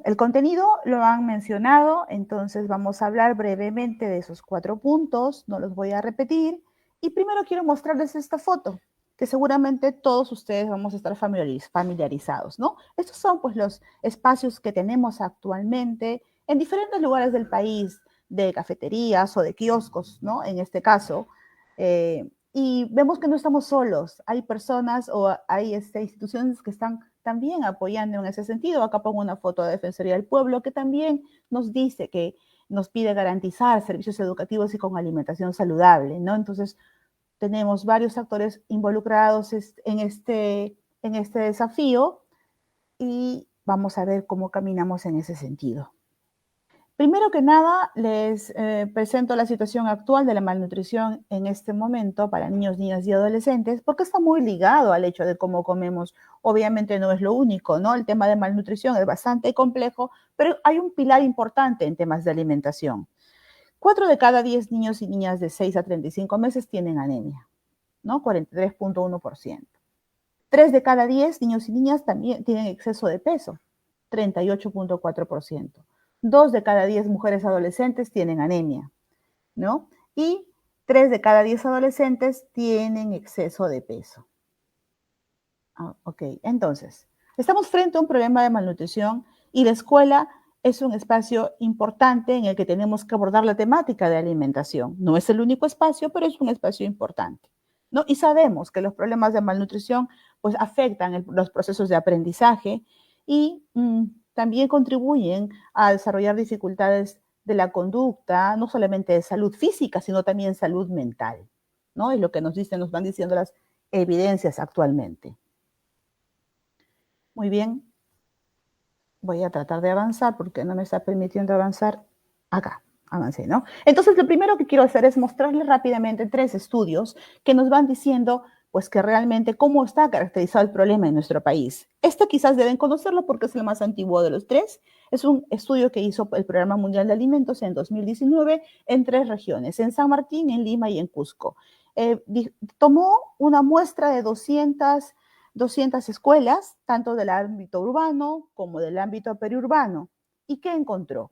el contenido lo han mencionado, entonces vamos a hablar brevemente de esos 4 puntos, no los voy a repetir. Y primero quiero mostrarles esta foto, que seguramente todos ustedes vamos a estar familiarizados, ¿no? Estos son pues los espacios que tenemos actualmente en diferentes lugares del país, de cafeterías o de kioscos, ¿no? En este caso. Y vemos que no estamos solos, hay personas o hay instituciones que están también apoyando en ese sentido. Acá pongo una foto de Defensoría del Pueblo que también nos dice que nos pide garantizar servicios educativos y con alimentación saludable, ¿no? Entonces, tenemos varios actores involucrados en este desafío y vamos a ver cómo caminamos en ese sentido. Primero que nada, les presento la situación actual de la malnutrición en este momento para niños, niñas y adolescentes, porque está muy ligado al hecho de cómo comemos. Obviamente no es lo único, ¿no? El tema de malnutrición es bastante complejo, pero hay un pilar importante en temas de alimentación. 4 de cada 10 niños y niñas de 6 a 35 meses tienen anemia, ¿no? 43.1%. 3 de cada 10 niños y niñas también tienen exceso de peso, 38.4%. 2 de cada 10 mujeres adolescentes tienen anemia, ¿no? Y 3 de cada 10 adolescentes tienen exceso de peso. Ok, entonces, estamos frente a un problema de malnutrición y la escuela es un espacio importante en el que tenemos que abordar la temática de alimentación. No es el único espacio, pero es un espacio importante, ¿no? Y sabemos que los problemas de malnutrición pues afectan los procesos de aprendizaje y también contribuyen a desarrollar dificultades de la conducta, no solamente de salud física, sino también salud mental, ¿no? Es lo que nos van diciendo las evidencias actualmente. Muy bien, voy a tratar de avanzar porque no me está permitiendo avanzar. Acá, avancé, ¿no? Entonces, lo primero que quiero hacer es mostrarles rápidamente 3 estudios que nos van diciendo, pues, que realmente cómo está caracterizado el problema en nuestro país. Este quizás deben conocerlo porque es el más antiguo de los 3. Es un estudio que hizo el Programa Mundial de Alimentos en 2019 en 3 regiones, en San Martín, en Lima y en Cusco. Tomó una muestra de 200 escuelas, tanto del ámbito urbano como del ámbito periurbano. ¿Y qué encontró?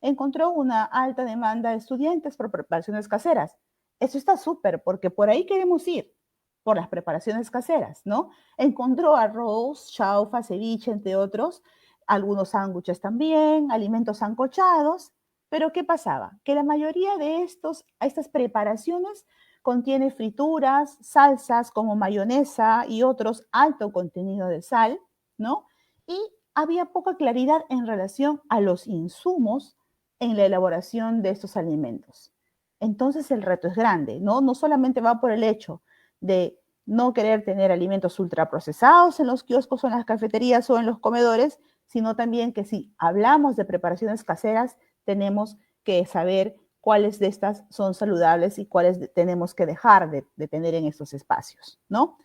Encontró una alta demanda de estudiantes por preparaciones caseras. Eso está súper, porque por ahí queremos ir, por las preparaciones caseras, ¿no? Encontró arroz, chaufa, ceviche, entre otros, algunos sándwiches también, alimentos sancochados, pero ¿qué pasaba? Que la mayoría de estas preparaciones contiene frituras, salsas como mayonesa y otros alto contenido de sal, ¿no? Y había poca claridad en relación a los insumos en la elaboración de estos alimentos. Entonces el reto es grande, ¿no? No solamente va por el hecho de no querer tener alimentos ultraprocesados en los kioscos o en las cafeterías o en los comedores, sino también que si hablamos de preparaciones caseras, tenemos que saber cuáles de estas son saludables y cuáles tenemos que dejar de tener en estos espacios, ¿no?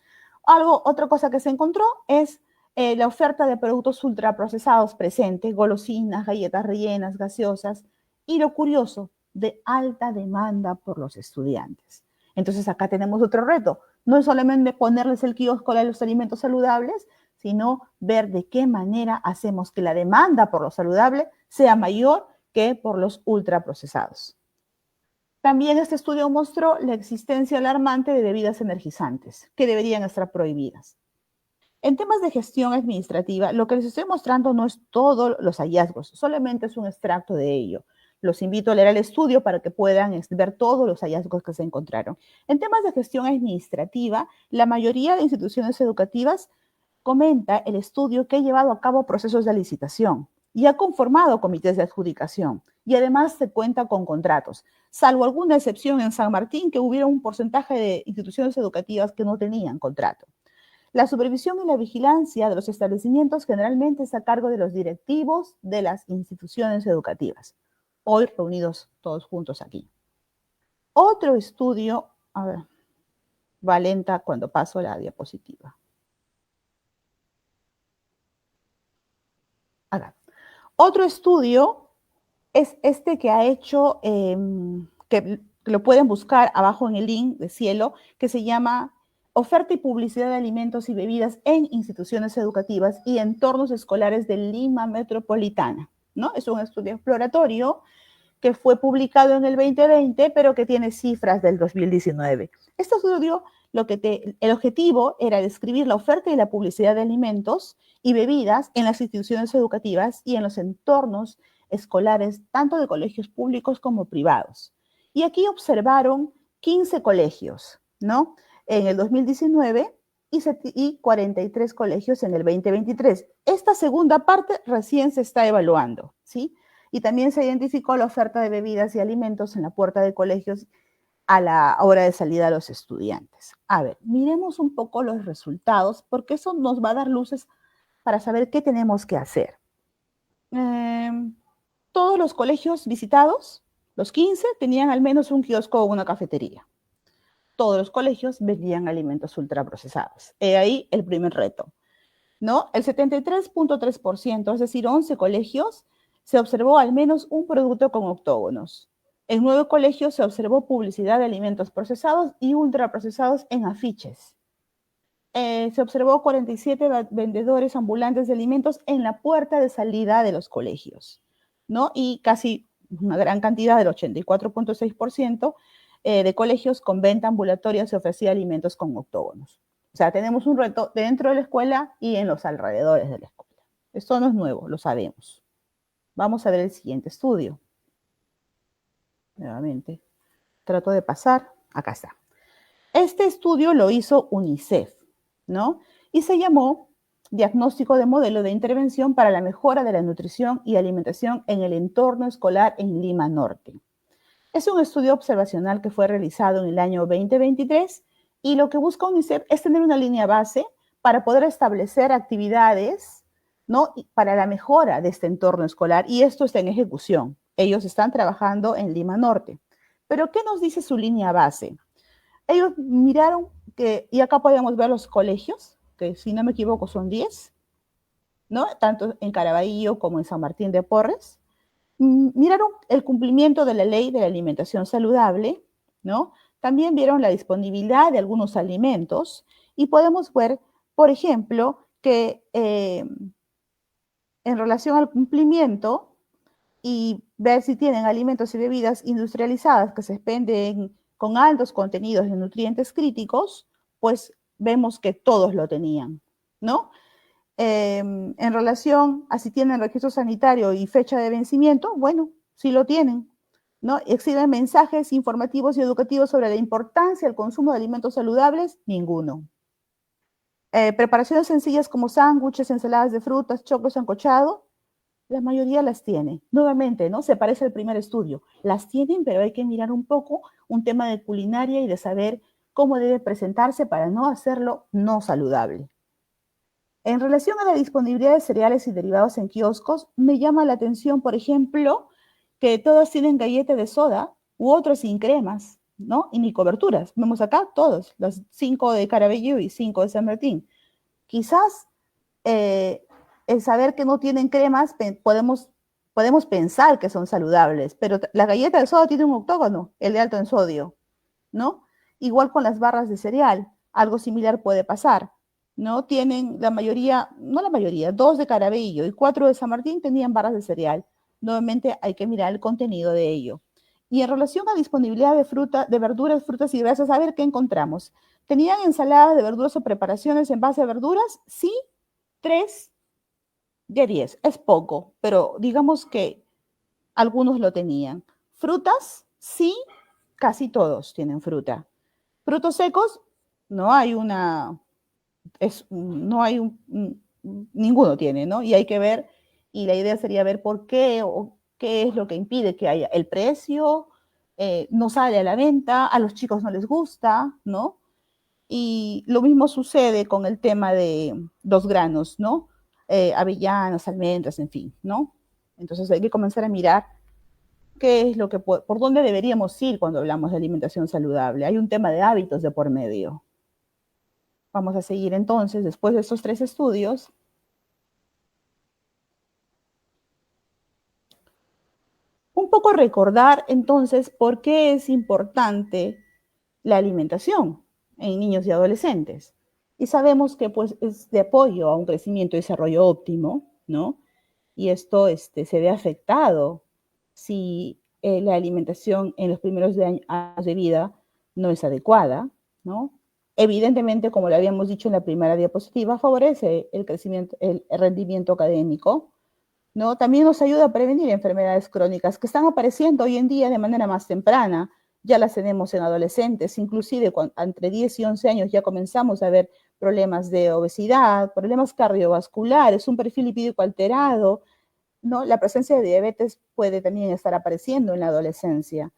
Otra cosa que se encontró es la oferta de productos ultraprocesados presente, golosinas, galletas rellenas, gaseosas, y lo curioso, de alta demanda por los estudiantes. Entonces acá tenemos otro reto, no es solamente ponerles el kiosco de los alimentos saludables, sino ver de qué manera hacemos que la demanda por lo saludable sea mayor que por los ultraprocesados. También este estudio mostró la existencia alarmante de bebidas energizantes, que deberían estar prohibidas. En temas de gestión administrativa, lo que les estoy mostrando no es todos los hallazgos, solamente es un extracto de ello. Los invito a leer el estudio para que puedan ver todos los hallazgos que se encontraron. En temas de gestión administrativa, la mayoría de instituciones educativas comenta el estudio que ha llevado a cabo procesos de licitación y ha conformado comités de adjudicación y además se cuenta con contratos, salvo alguna excepción en San Martín que hubiera un porcentaje de instituciones educativas que no tenían contrato. La supervisión y la vigilancia de los establecimientos generalmente es a cargo de los directivos de las instituciones educativas, hoy reunidos todos juntos aquí. Otro estudio, a ver, va lenta cuando paso la diapositiva. Acá. Otro estudio es este que ha hecho, que lo pueden buscar abajo en el link de Cielo, que se llama oferta y publicidad de alimentos y bebidas en instituciones educativas y entornos escolares de Lima Metropolitana, ¿no? Es un estudio exploratorio que fue publicado en el 2020, pero que tiene cifras del 2019. Este estudio, el objetivo era describir la oferta y la publicidad de alimentos y bebidas en las instituciones educativas y en los entornos escolares, tanto de colegios públicos como privados. Y aquí observaron 15 colegios, ¿no? En el 2019 y 43 colegios en el 2023. Esta segunda parte recién se está evaluando, ¿sí? Y también se identificó la oferta de bebidas y alimentos en la puerta de colegios a la hora de salida de los estudiantes. A ver, miremos un poco los resultados, porque eso nos va a dar luces para saber qué tenemos que hacer. Todos los colegios visitados, los 15, tenían al menos un kiosco o una cafetería. Todos los colegios vendían alimentos ultraprocesados. He ahí el primer reto, ¿no? El 73.3%, es decir, 11 colegios, se observó al menos un producto con octógonos. En 9 colegios se observó publicidad de alimentos procesados y ultraprocesados en afiches. Se observó 47 vendedores ambulantes de alimentos en la puerta de salida de los colegios, ¿no? Y casi una gran cantidad, del 84.6%, de colegios con venta ambulatoria se ofrecía alimentos con octógonos. O sea, tenemos un reto dentro de la escuela y en los alrededores de la escuela. Esto no es nuevo, lo sabemos. Vamos a ver el siguiente estudio. Nuevamente, trato de pasar. Acá está. Este estudio lo hizo UNICEF, ¿no? Y se llamó Diagnóstico de Modelo de Intervención para la Mejora de la Nutrición y Alimentación en el Entorno Escolar en Lima Norte. Es un estudio observacional que fue realizado en el año 2023 y lo que busca UNICEF es tener una línea base para poder establecer actividades, ¿no? Para la mejora de este entorno escolar, y esto está en ejecución. Ellos están trabajando en Lima Norte. Pero, ¿qué nos dice su línea base? Ellos miraron que, y acá podemos ver los colegios, que si no me equivoco son 10, ¿no? Tanto en Caraballo como en San Martín de Porres. Miraron el cumplimiento de la ley de la alimentación saludable, ¿no? También vieron la disponibilidad de algunos alimentos y podemos ver, por ejemplo, que en relación al cumplimiento y ver si tienen alimentos y bebidas industrializadas que se expenden con altos contenidos de nutrientes críticos, pues vemos que todos lo tenían, ¿no? En relación a si tienen registro sanitario y fecha de vencimiento, bueno, sí lo tienen, ¿no? ¿Exhiben mensajes informativos y educativos sobre la importancia del consumo de alimentos saludables? Ninguno. Preparaciones sencillas como sándwiches, ensaladas de frutas, choclo sancochado, la mayoría las tiene. Nuevamente, ¿no? Se parece al primer estudio. Las tienen, pero hay que mirar un poco un tema de culinaria y de saber cómo debe presentarse para no hacerlo no saludable. En relación a la disponibilidad de cereales y derivados en kioscos, me llama la atención, por ejemplo, que todos tienen galleta de soda u otros sin cremas, ¿no? Y ni coberturas. Vemos acá todos, los 5 de Carabello y 5 de San Martín. Quizás el saber que no tienen cremas, podemos pensar que son saludables, pero la galleta de soda tiene un octógono, el de alto en sodio, ¿no? Igual con las barras de cereal, algo similar puede pasar. ¿No? Tienen la mayoría, no la mayoría, 2 de Carabello y 4 de San Martín tenían barras de cereal. Nuevamente hay que mirar el contenido de ello. Y en relación a disponibilidad de fruta, de verduras, frutas y grasas, a ver qué encontramos. ¿Tenían ensaladas de verduras o preparaciones en base a verduras? Sí, 3 de 10. Es poco, pero digamos que algunos lo tenían. ¿Frutas? Sí, casi todos tienen fruta. ¿Frutos secos? No hay una no hay ninguno tiene, ¿no? Y hay que ver, y la idea sería ver por qué o qué es lo que impide que haya el precio, no sale a la venta, a los chicos no les gusta, ¿no? Y lo mismo sucede con el tema de los granos, ¿no? Avellanas, almendras, en fin, ¿no? Entonces hay que comenzar a mirar qué es lo que por dónde deberíamos ir cuando hablamos de alimentación saludable. Hay un tema de hábitos de por medio. Vamos a seguir entonces, después de estos 3 estudios, un poco recordar entonces por qué es importante la alimentación, en niños y adolescentes. Y sabemos que pues, es de apoyo a un crecimiento y desarrollo óptimo, ¿no? Y esto se ve afectado si la alimentación en los primeros años de vida no es adecuada, ¿no? Evidentemente, como lo habíamos dicho en la primera diapositiva, favorece el crecimiento, el rendimiento académico, ¿no? También nos ayuda a prevenir enfermedades crónicas que están apareciendo hoy en día de manera más temprana. Ya las tenemos en adolescentes, inclusive entre 10 y 11 años ya comenzamos a ver problemas de obesidad, problemas cardiovasculares, un perfil lipídico alterado, ¿no? La presencia de diabetes puede también estar apareciendo en la adolescencia.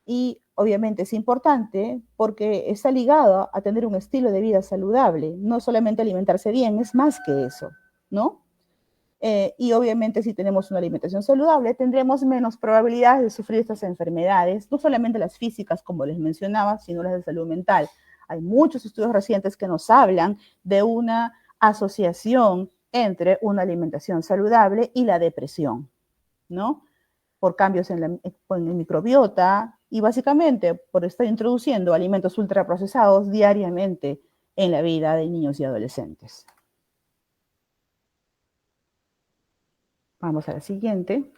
Y obviamente es importante porque está ligado a tener un estilo de vida saludable, no solamente alimentarse bien, es más que eso, ¿no? Y obviamente si tenemos una alimentación saludable, tendremos menos probabilidades de sufrir estas enfermedades, no solamente las físicas, como les mencionaba, sino las de salud mental. Hay muchos estudios recientes que nos hablan de una asociación entre una alimentación saludable y la depresión, ¿no? Por cambios en el microbiota y básicamente por estar introduciendo alimentos ultraprocesados diariamente en la vida de niños y adolescentes. Vamos a la siguiente.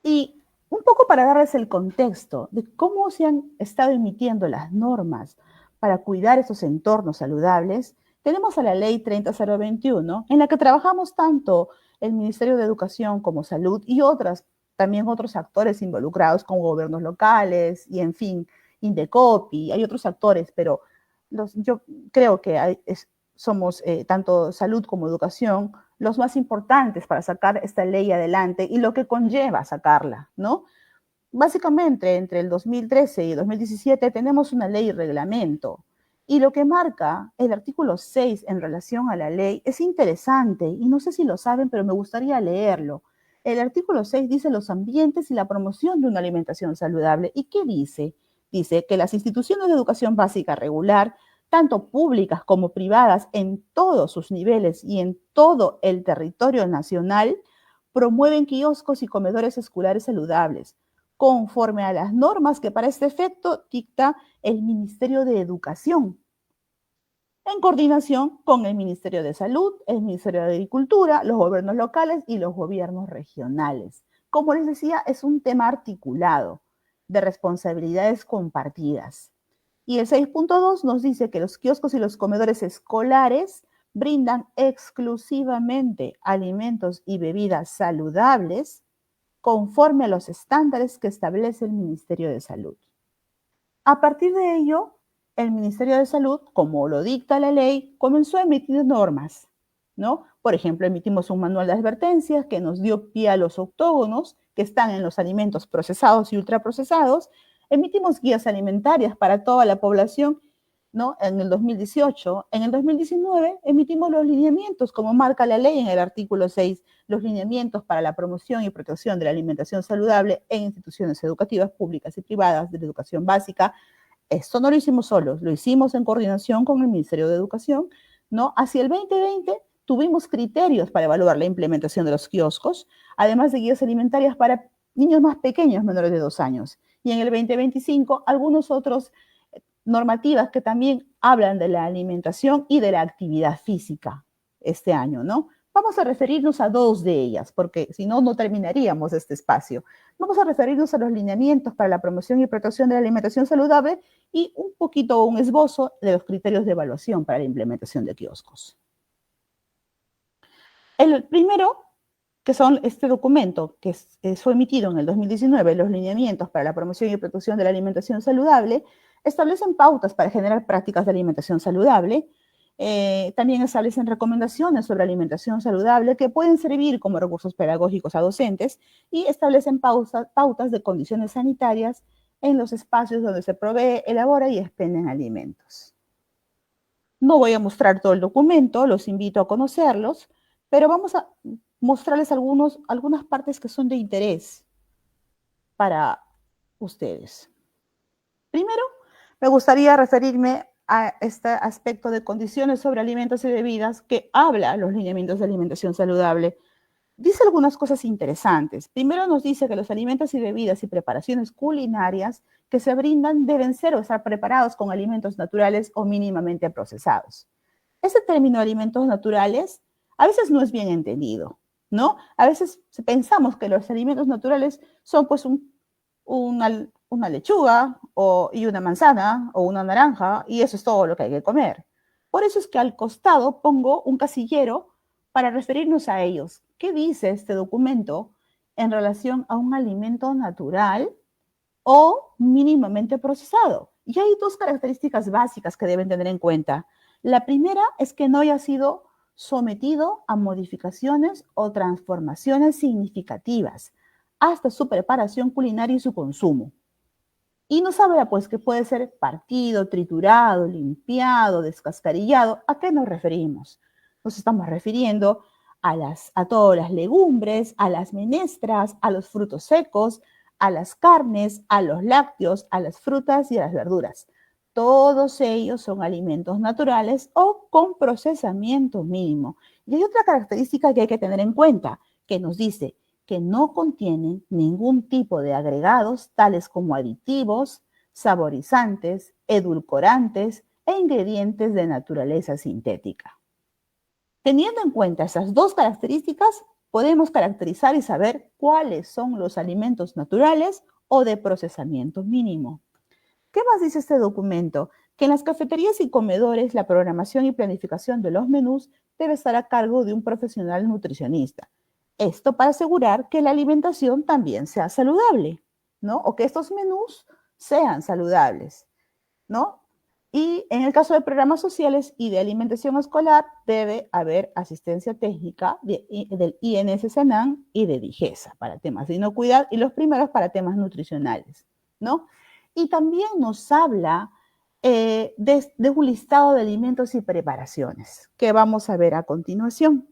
Y un poco para darles el contexto de cómo se han estado emitiendo las normas para cuidar esos entornos saludables, tenemos a la Ley 30021, en la que trabajamos tanto el Ministerio de Educación como Salud y también otros actores involucrados como gobiernos locales y, en fin, Indecopi, hay otros actores, pero yo creo que somos tanto salud como educación los más importantes para sacar esta ley adelante y lo que conlleva sacarla, ¿no? Básicamente, entre el 2013 y el 2017 tenemos una ley y reglamento. Y lo que marca el artículo 6 en relación a la ley es interesante y no sé si lo saben, pero me gustaría leerlo. El artículo 6 dice los ambientes y la promoción de una alimentación saludable. ¿Y qué dice? Dice que las instituciones de educación básica regular, tanto públicas como privadas, en todos sus niveles y en todo el territorio nacional, promueven kioscos y comedores escolares saludables conforme a las normas que para este efecto dicta el Ministerio de Educación, en coordinación con el Ministerio de Salud, el Ministerio de Agricultura, los gobiernos locales y los gobiernos regionales. Como les decía, es un tema articulado de responsabilidades compartidas. Y el 6.2 nos dice que los kioscos y los comedores escolares brindan exclusivamente alimentos y bebidas saludables conforme a los estándares que establece el Ministerio de Salud. A partir de ello, el Ministerio de Salud, como lo dicta la ley, comenzó a emitir normas, ¿no? Por ejemplo, emitimos un manual de advertencias que nos dio pie a los octógonos que están en los alimentos procesados y ultraprocesados, emitimos guías alimentarias para toda la población, ¿no? En el 2018. En el 2019 emitimos los lineamientos, como marca la ley en el artículo 6, los lineamientos para la promoción y protección de la alimentación saludable en instituciones educativas públicas y privadas de la educación básica. Esto no lo hicimos solos, lo hicimos en coordinación con el Ministerio de Educación, ¿no? Hacia el 2020 tuvimos criterios para evaluar la implementación de los kioscos, además de guías alimentarias para niños más pequeños, menores de 2 años. Y en el 2025, algunos otros normativas que también hablan de la alimentación y de la actividad física este año, ¿no? Vamos a referirnos a dos de ellas, porque si no, no terminaríamos este espacio. Vamos a referirnos a los lineamientos para la promoción y protección de la alimentación saludable y un poquito un esbozo de los criterios de evaluación para la implementación de kioscos. El primero, que son este documento que fue emitido en el 2019, los lineamientos para la promoción y protección de la alimentación saludable, establecen pautas para generar prácticas de alimentación saludable. También establecen recomendaciones sobre alimentación saludable que pueden servir como recursos pedagógicos a docentes y establecen pautas de condiciones sanitarias en los espacios donde se provee, elabora y expenden alimentos. No voy a mostrar todo el documento, los invito a conocerlos, pero vamos a mostrarles algunas partes que son de interés para ustedes. Primero, me gustaría referirme a este aspecto de condiciones sobre alimentos y bebidas que habla los lineamientos de alimentación saludable. dice algunas cosas interesantes. Primero nos dice que los alimentos y bebidas y preparaciones culinarias que se brindan deben ser o estar preparados con alimentos naturales o mínimamente procesados. Ese término alimentos naturales a veces no es bien entendido, ¿no? A veces pensamos que los alimentos naturales son pues una lechuga y una manzana o una naranja y eso es todo lo que hay que comer. Por eso es que al costado pongo un casillero para referirnos a ellos. ¿Qué dice este documento en relación a un alimento natural o mínimamente procesado? Y hay dos características básicas que deben tener en cuenta. La primera es que no haya sido sometido a modificaciones o transformaciones significativas hasta su preparación culinaria y su consumo. Y nos habla pues que puede ser partido, triturado, limpiado, descascarillado. ¿A qué nos referimos? Nos estamos refiriendo a todas las legumbres, a las menestras, a los frutos secos, a las carnes, a los lácteos, a las frutas y a las verduras. Todos ellos son alimentos naturales o con procesamiento mínimo. Y hay otra característica que hay que tener en cuenta, que nos dice que no contienen ningún tipo de agregados, tales como aditivos, saborizantes, edulcorantes e ingredientes de naturaleza sintética. Teniendo en cuenta esas dos características, podemos caracterizar y saber cuáles son los alimentos naturales o de procesamiento mínimo. ¿Qué más dice este documento? Que en las cafeterías y comedores la programación y planificación de los menús debe estar a cargo de un profesional nutricionista. Esto para asegurar que la alimentación también sea saludable, ¿no? O que estos menús sean saludables, ¿no? Y en el caso de programas sociales y de alimentación escolar, debe haber asistencia técnica del INS-SENAM y de DIGESA para temas de inocuidad y los primeros para temas nutricionales, ¿no? Y también nos habla de un listado de alimentos y preparaciones que vamos a ver a continuación.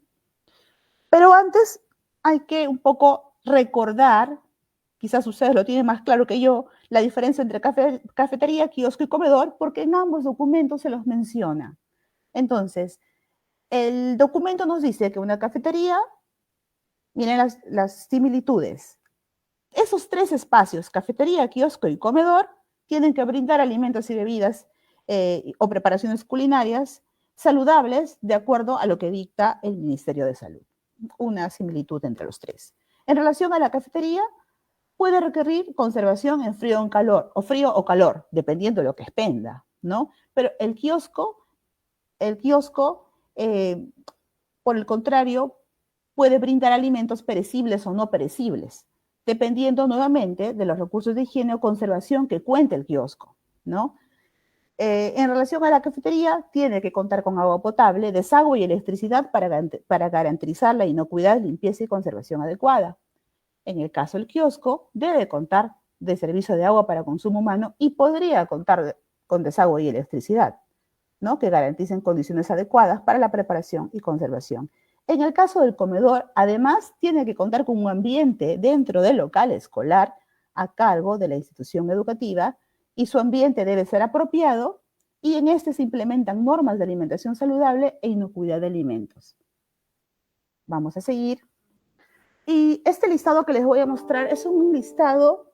Pero antes hay que un poco recordar, quizás ustedes lo tienen más claro que yo, la diferencia entre cafetería, kiosco y comedor, porque en ambos documentos se los menciona. Entonces, el documento nos dice que una cafetería, miren las similitudes. Esos tres espacios, cafetería, kiosco y comedor, tienen que brindar alimentos y bebidas o preparaciones culinarias saludables de acuerdo a lo que dicta el Ministerio de Salud. Una similitud entre los tres. En relación a la cafetería, puede requerir conservación en frío o calor, dependiendo de lo que expenda, ¿no? Pero el kiosco, por el contrario, puede brindar alimentos perecibles o no perecibles, dependiendo nuevamente de los recursos de higiene o conservación que cuente el kiosco, ¿no? En relación a la cafetería, tiene que contar con agua potable, desagüe y electricidad para garantizar la inocuidad, limpieza y conservación adecuada. En el caso del kiosco, debe contar de servicio de agua para consumo humano y podría contar con desagüe y electricidad, ¿no? Que garanticen condiciones adecuadas para la preparación y conservación. En el caso del comedor, además, tiene que contar con un ambiente dentro del local escolar a cargo de la institución educativa y su ambiente debe ser apropiado y en este se implementan normas de alimentación saludable e inocuidad de alimentos. Vamos a seguir. Y este listado que les voy a mostrar es un listado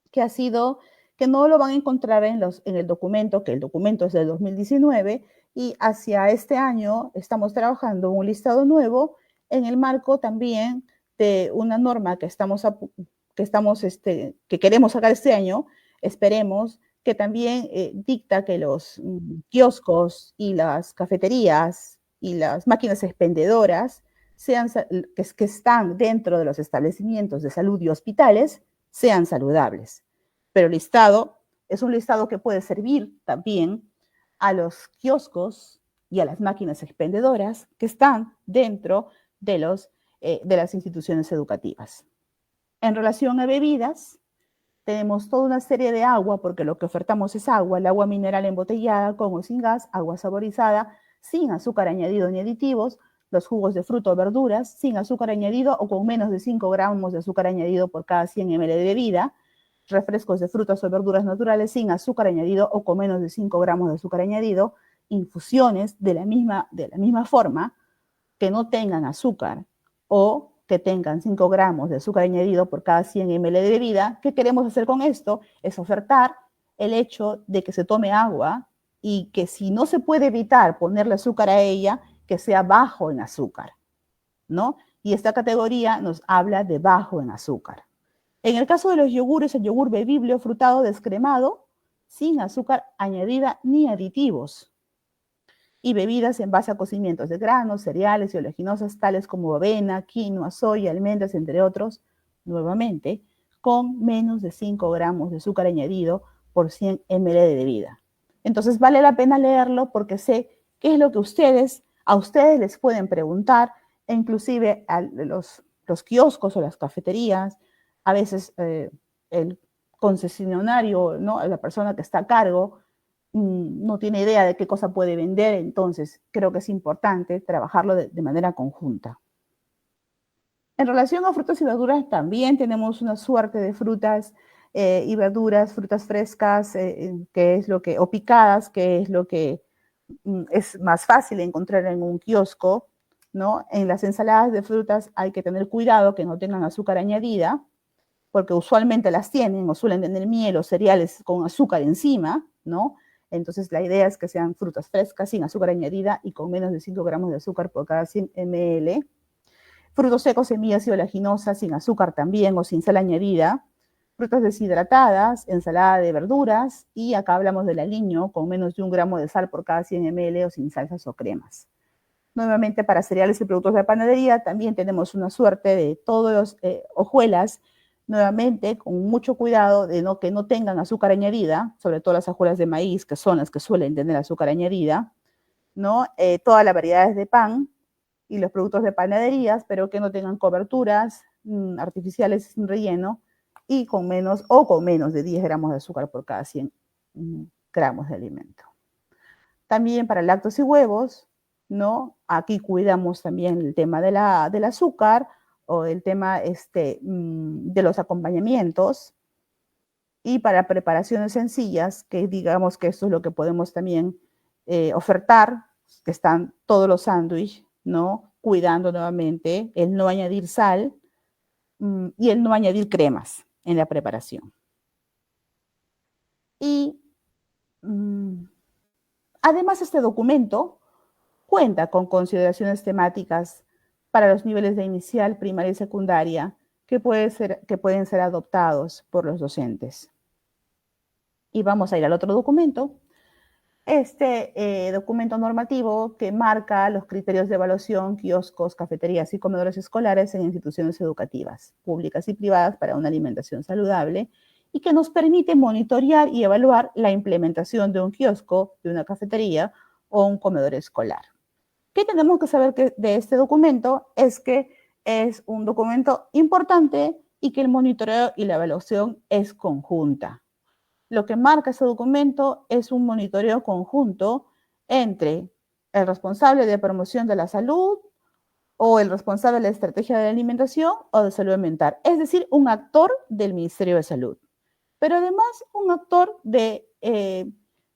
que no lo van a encontrar en el documento, que el documento es del 2019, y hacia este año estamos trabajando un listado nuevo en el marco también de una norma que queremos sacar este año, esperemos, que también dicta que los kioscos y las cafeterías y las máquinas expendedoras que están dentro de los establecimientos de salud y hospitales sean saludables. Pero el listado es un listado que puede servir también a los kioscos y a las máquinas expendedoras que están dentro de las instituciones educativas. En relación a bebidas, tenemos toda una serie de agua, porque lo que ofertamos es agua, el agua mineral embotellada con o sin gas, agua saborizada, sin azúcar añadido ni aditivos, los jugos de fruta o verduras, sin azúcar añadido o con menos de 5 gramos de azúcar añadido por cada 100 ml de bebida, refrescos de frutas o verduras naturales sin azúcar añadido o con menos de 5 gramos de azúcar añadido, infusiones de la misma forma que no tengan azúcar o que tengan 5 gramos de azúcar añadido por cada 100 ml de bebida. ¿Qué queremos hacer con esto? Es ofertar el hecho de que se tome agua y que si no se puede evitar ponerle azúcar a ella, que sea bajo en azúcar, ¿no? Y esta categoría nos habla de bajo en azúcar. En el caso de los yogures, el yogur bebible o frutado descremado, sin azúcar añadida ni aditivos. Y bebidas en base a cocimientos de granos, cereales y oleaginosas, tales como avena, quinoa, soya, almendras, entre otros, nuevamente, con menos de 5 gramos de azúcar añadido por 100 ml de bebida. Entonces vale la pena leerlo porque sé qué es lo que a ustedes les pueden preguntar, e inclusive a los kioscos o las cafeterías, a veces el concesionario, ¿no? La persona que está a cargo, no tiene idea de qué cosa puede vender, entonces creo que es importante trabajarlo de manera conjunta. En relación a frutas y verduras, también tenemos una suerte de frutas y verduras, frutas frescas, que es lo que, o picadas, que es lo que es más fácil encontrar en un kiosco, ¿no? En las ensaladas de frutas hay que tener cuidado que no tengan azúcar añadida, porque usualmente las tienen o suelen tener miel o cereales con azúcar encima, ¿no? Entonces la idea es que sean frutas frescas, sin azúcar añadida y con menos de 5 gramos de azúcar por cada 100 ml. Frutos secos, semillas y oleaginosas sin azúcar también o sin sal añadida. Frutas deshidratadas, ensalada de verduras y acá hablamos del aliño con menos de 1 gramo de sal por cada 100 ml o sin salsas o cremas. Nuevamente para cereales y productos de panadería también tenemos una suerte de todos los hojuelas, nuevamente con mucho cuidado de que no tengan azúcar añadida, sobre todo las hojuelas de maíz, que son las que suelen tener azúcar añadida, ¿no? Todas las variedades de pan y los productos de panaderías, pero que no tengan coberturas artificiales sin relleno y con menos de 10 gramos de azúcar por cada 100 gramos de alimento. También para lácteos y huevos, ¿no? Aquí cuidamos también el tema del azúcar o el tema de los acompañamientos. Y para preparaciones sencillas, que digamos que esto es lo que podemos también ofertar, que están todos los sándwiches, ¿no? Cuidando nuevamente el no añadir sal y el no añadir cremas en la preparación. Y además este documento cuenta con consideraciones temáticas para los niveles de inicial, primaria y secundaria que pueden ser adoptados por los docentes. Y vamos a ir al otro documento. Este documento normativo que marca los criterios de evaluación, kioscos, cafeterías y comedores escolares en instituciones educativas, públicas y privadas para una alimentación saludable y que nos permite monitorear y evaluar la implementación de un kiosco, de una cafetería o un comedor escolar. ¿Qué tenemos que saber de este documento? Es que es un documento importante y que el monitoreo y la evaluación es conjunta. Lo que marca este documento es un monitoreo conjunto entre el responsable de promoción de la salud o el responsable de la estrategia de alimentación o de salud mental, es decir, un actor del Ministerio de Salud, pero además un actor de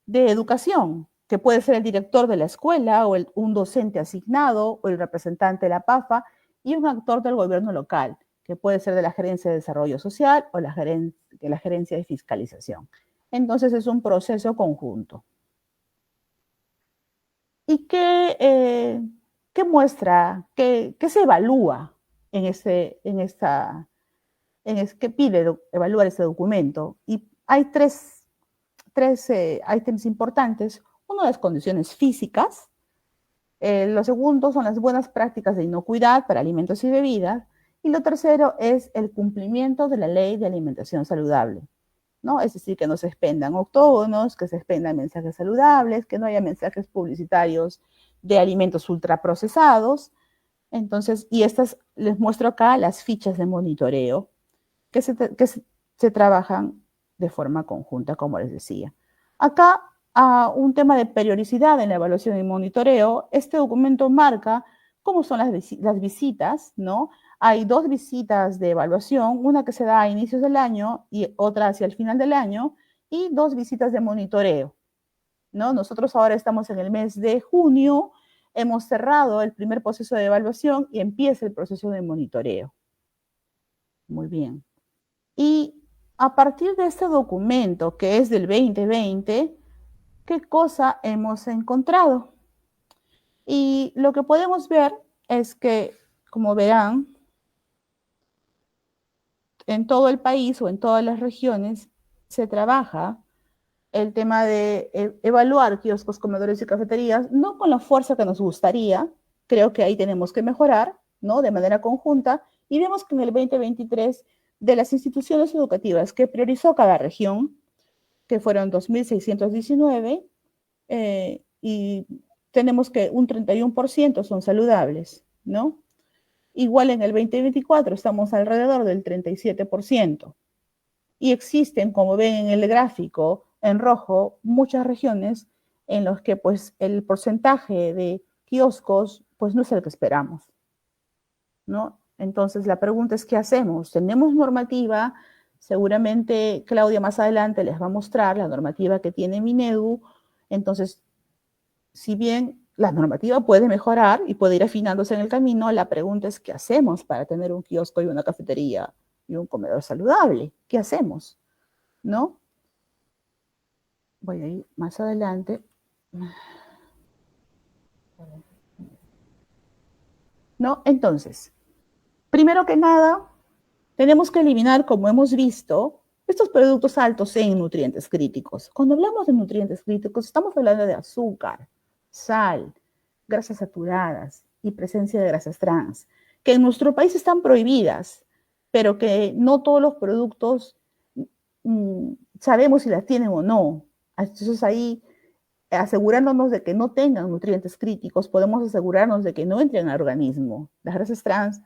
educación, que puede ser el director de la escuela o un docente asignado o el representante de la PAFA, y un actor del gobierno local, que puede ser de la Gerencia de Desarrollo Social o la Gerencia de Fiscalización. Entonces es un proceso conjunto. ¿Y qué muestra, qué se evalúa qué pide evaluar este documento? Y hay tres ítems importantes. Uno, las condiciones físicas. Lo segundo son las buenas prácticas de inocuidad para alimentos y bebidas. Y lo tercero es el cumplimiento de la ley de alimentación saludable, ¿no? Es decir, que no se expendan octógonos, que se expendan mensajes saludables, que no haya mensajes publicitarios de alimentos ultraprocesados. Entonces, y les muestro acá las fichas de monitoreo que se trabajan de forma conjunta, como les decía. Acá, un tema de periodicidad en la evaluación y monitoreo. Este documento marca cómo son las visitas, ¿no? Hay 2 visitas de evaluación, una que se da a inicios del año y otra hacia el final del año, y 2 visitas de monitoreo, ¿no? Nosotros ahora estamos en el mes de junio, hemos cerrado el primer proceso de evaluación y empieza el proceso de monitoreo. Muy bien. Y a partir de este documento, que es del 2020, ¿qué cosa hemos encontrado? Y lo que podemos ver es que, como verán, en todo el país o en todas las regiones se trabaja el tema de evaluar kioscos, comedores y cafeterías, no con la fuerza que nos gustaría, creo que ahí tenemos que mejorar, ¿no? De manera conjunta, y vemos que en el 2023, de las instituciones educativas que priorizó cada región, que fueron 2.619, y tenemos que un 31% son saludables, ¿no? Igual en el 2024 estamos alrededor del 37%. Y existen, como ven en el gráfico en rojo, muchas regiones en las que pues el porcentaje de kioscos pues no es el que esperamos, ¿no? Entonces la pregunta es, ¿qué hacemos? ¿Tenemos normativa? Seguramente Claudia más adelante les va a mostrar la normativa que tiene Minedu. Entonces, si bien la normativa puede mejorar y puede ir afinándose en el camino, la pregunta es, ¿qué hacemos para tener un kiosco y una cafetería y un comedor saludable? ¿Qué hacemos? ¿No? Voy a ir más adelante. ¿No? Entonces, primero que nada, tenemos que eliminar, como hemos visto, estos productos altos en nutrientes críticos. Cuando hablamos de nutrientes críticos, estamos hablando de azúcar, sal, grasas saturadas y presencia de grasas trans, que en nuestro país están prohibidas, pero que no todos los productos sabemos si las tienen o no. Entonces ahí, asegurándonos de que no tengan nutrientes críticos, podemos asegurarnos de que no entren al organismo. Las grasas trans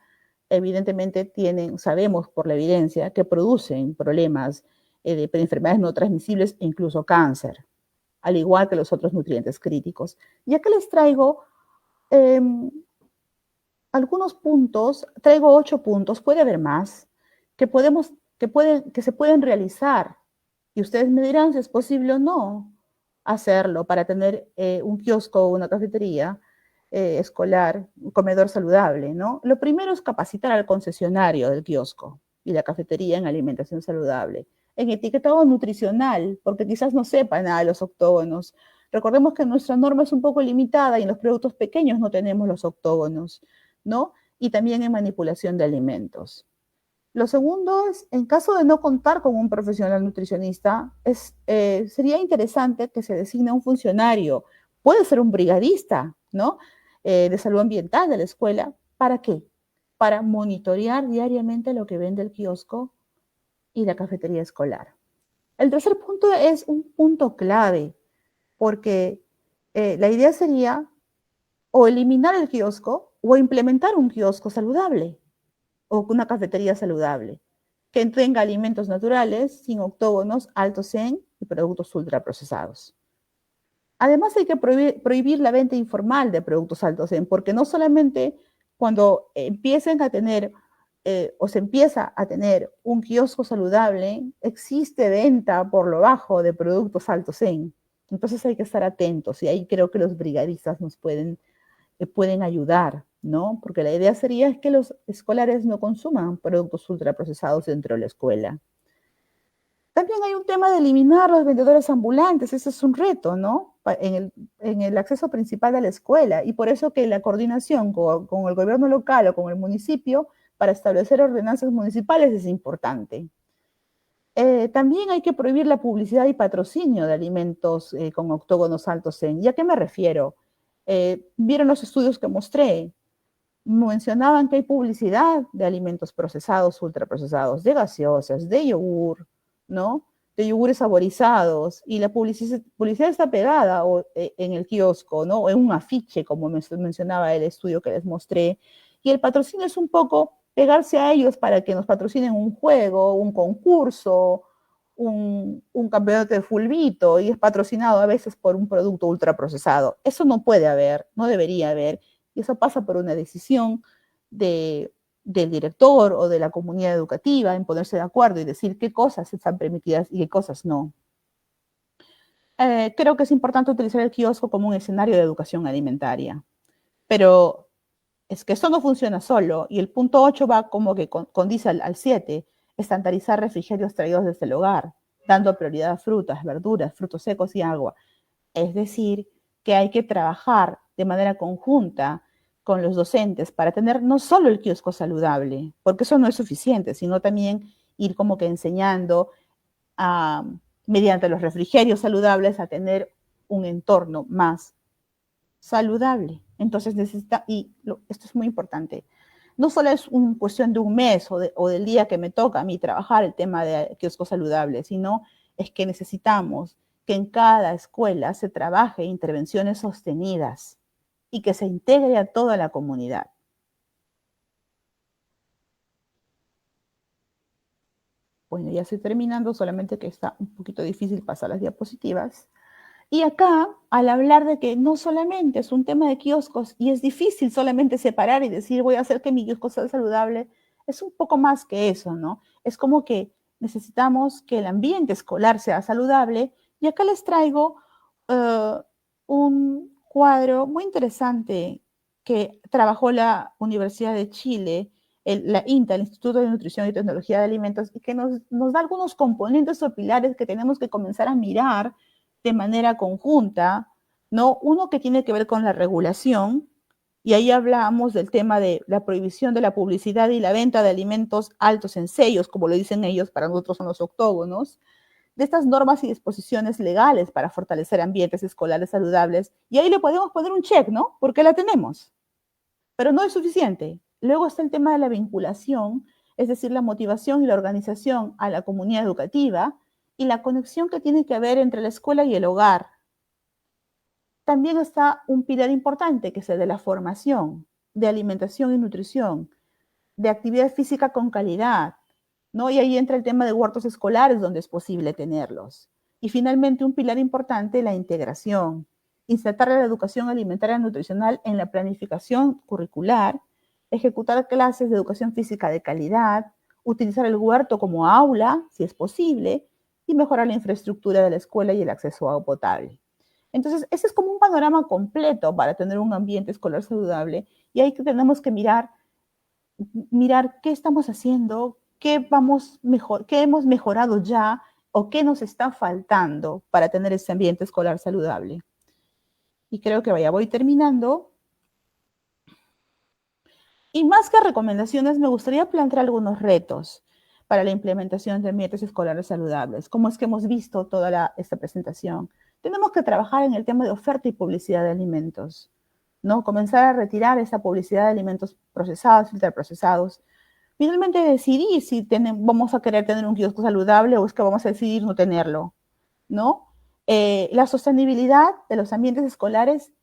evidentemente sabemos por la evidencia, que producen problemas de enfermedades no transmisibles e incluso cáncer, al igual que los otros nutrientes críticos. Y acá les traigo algunos puntos, traigo 8 puntos, puede haber más, que se pueden realizar. Y ustedes me dirán si es posible o no hacerlo para tener un kiosco o una cafetería escolar, un comedor saludable, ¿no? Lo primero es capacitar al concesionario del kiosco y la cafetería en alimentación saludable, en etiquetado nutricional, porque quizás no sepan nada de los octógonos. Recordemos que nuestra norma es un poco limitada y en los productos pequeños no tenemos los octógonos, ¿no? Y también en manipulación de alimentos. Lo segundo es, en caso de no contar con un profesional nutricionista, sería interesante que se designe un funcionario, puede ser un brigadista, ¿no? De salud ambiental de la escuela. ¿Para qué? Para monitorear diariamente lo que vende el kiosco y la cafetería escolar. El tercer punto es un punto clave, porque la idea sería o eliminar el kiosco o implementar un kiosco saludable o una cafetería saludable que tenga alimentos naturales, sin octógonos, altos en y productos ultraprocesados. Además, hay que prohibir la venta informal de productos altos en, porque no solamente cuando empiecen a tener o se empieza a tener un kiosco saludable, existe venta por lo bajo de productos altos en. Entonces hay que estar atentos y ahí creo que los brigadistas nos pueden ayudar, ¿no? Porque la idea sería que los escolares no consuman productos ultraprocesados dentro de la escuela. También hay un tema de eliminar los vendedores ambulantes, ese es un reto, ¿no? En el acceso principal a la escuela, y por eso que la coordinación con el gobierno local o con el municipio para establecer ordenanzas municipales es importante. También hay que prohibir la publicidad y patrocinio de alimentos con octógonos altos en. ¿Y a qué me refiero? Vieron los estudios que mostré, mencionaban que hay publicidad de alimentos procesados, ultraprocesados, de gaseosas, de yogur, ¿no? De yogures saborizados, y la publicidad está pegada en el kiosco, ¿no? O en un afiche, como mencionaba el estudio que les mostré, y el patrocinio es un poco pegarse a ellos para que nos patrocinen un juego, un concurso, un campeonato de fulbito, y es patrocinado a veces por un producto ultraprocesado. Eso no puede haber, no debería haber, y eso pasa por una decisión del director o de la comunidad educativa en ponerse de acuerdo y decir qué cosas están permitidas y qué cosas no. Creo que es importante utilizar el kiosco como un escenario de educación alimentaria. Pero es que esto no funciona solo, y el punto 8 va como que condice al 7, estandarizar refrigerios traídos desde el hogar, dando prioridad a frutas, verduras, frutos secos y agua. Es decir, que hay que trabajar de manera conjunta con los docentes para tener no solo el kiosco saludable, porque eso no es suficiente, sino también ir como que enseñando a, mediante los refrigerios saludables a tener un entorno más saludable. Entonces necesita, esto es muy importante, no solo es una cuestión de un mes o del día que me toca a mí trabajar el tema de kiosco saludable, sino es que necesitamos que en cada escuela se trabaje intervenciones sostenidas y que se integre a toda la comunidad. Bueno, ya estoy terminando, solamente que está un poquito difícil pasar las diapositivas. Y acá, al hablar de que no solamente es un tema de kioscos y es difícil solamente separar y decir voy a hacer que mi kiosco sea saludable, es un poco más que eso, ¿no? Es como que necesitamos que el ambiente escolar sea saludable y acá les traigo un cuadro muy interesante que trabajó la Universidad de Chile, la INTA, el Instituto de Nutrición y Tecnología de Alimentos, y que nos da algunos componentes o pilares que tenemos que comenzar a mirar de manera conjunta, ¿no? Uno que tiene que ver con la regulación, y ahí hablamos del tema de la prohibición de la publicidad y la venta de alimentos altos en sellos, como lo dicen ellos, para nosotros son los octógonos, de estas normas y disposiciones legales para fortalecer ambientes escolares saludables, y ahí le podemos poner un check, ¿no? Porque la tenemos, pero no es suficiente. Luego está el tema de la vinculación, es decir, la motivación y la organización a la comunidad educativa y la conexión que tiene que haber entre la escuela y el hogar. También está un pilar importante que es el de la formación, de alimentación y nutrición, de actividad física con calidad, ¿no? Y ahí entra el tema de huertos escolares donde es posible tenerlos. Y finalmente un pilar importante, la integración, insertar la educación alimentaria y nutricional en la planificación curricular, ejecutar clases de educación física de calidad, utilizar el huerto como aula, si es posible, y mejorar la infraestructura de la escuela y el acceso a agua potable. Entonces, ese es como un panorama completo para tener un ambiente escolar saludable y ahí tenemos que mirar qué estamos haciendo, qué hemos mejorado ya o qué nos está faltando para tener ese ambiente escolar saludable. Y creo que voy terminando. Y más que recomendaciones, me gustaría plantear algunos retos para la implementación de ambientes escolares saludables, como es que hemos visto toda esta presentación. Tenemos que trabajar en el tema de oferta y publicidad de alimentos, ¿no? Comenzar a retirar esa publicidad de alimentos procesados, ultraprocesados. Finalmente decidir si vamos a querer tener un kiosco saludable o es que vamos a decidir no tenerlo, ¿no? La sostenibilidad de los ambientes escolares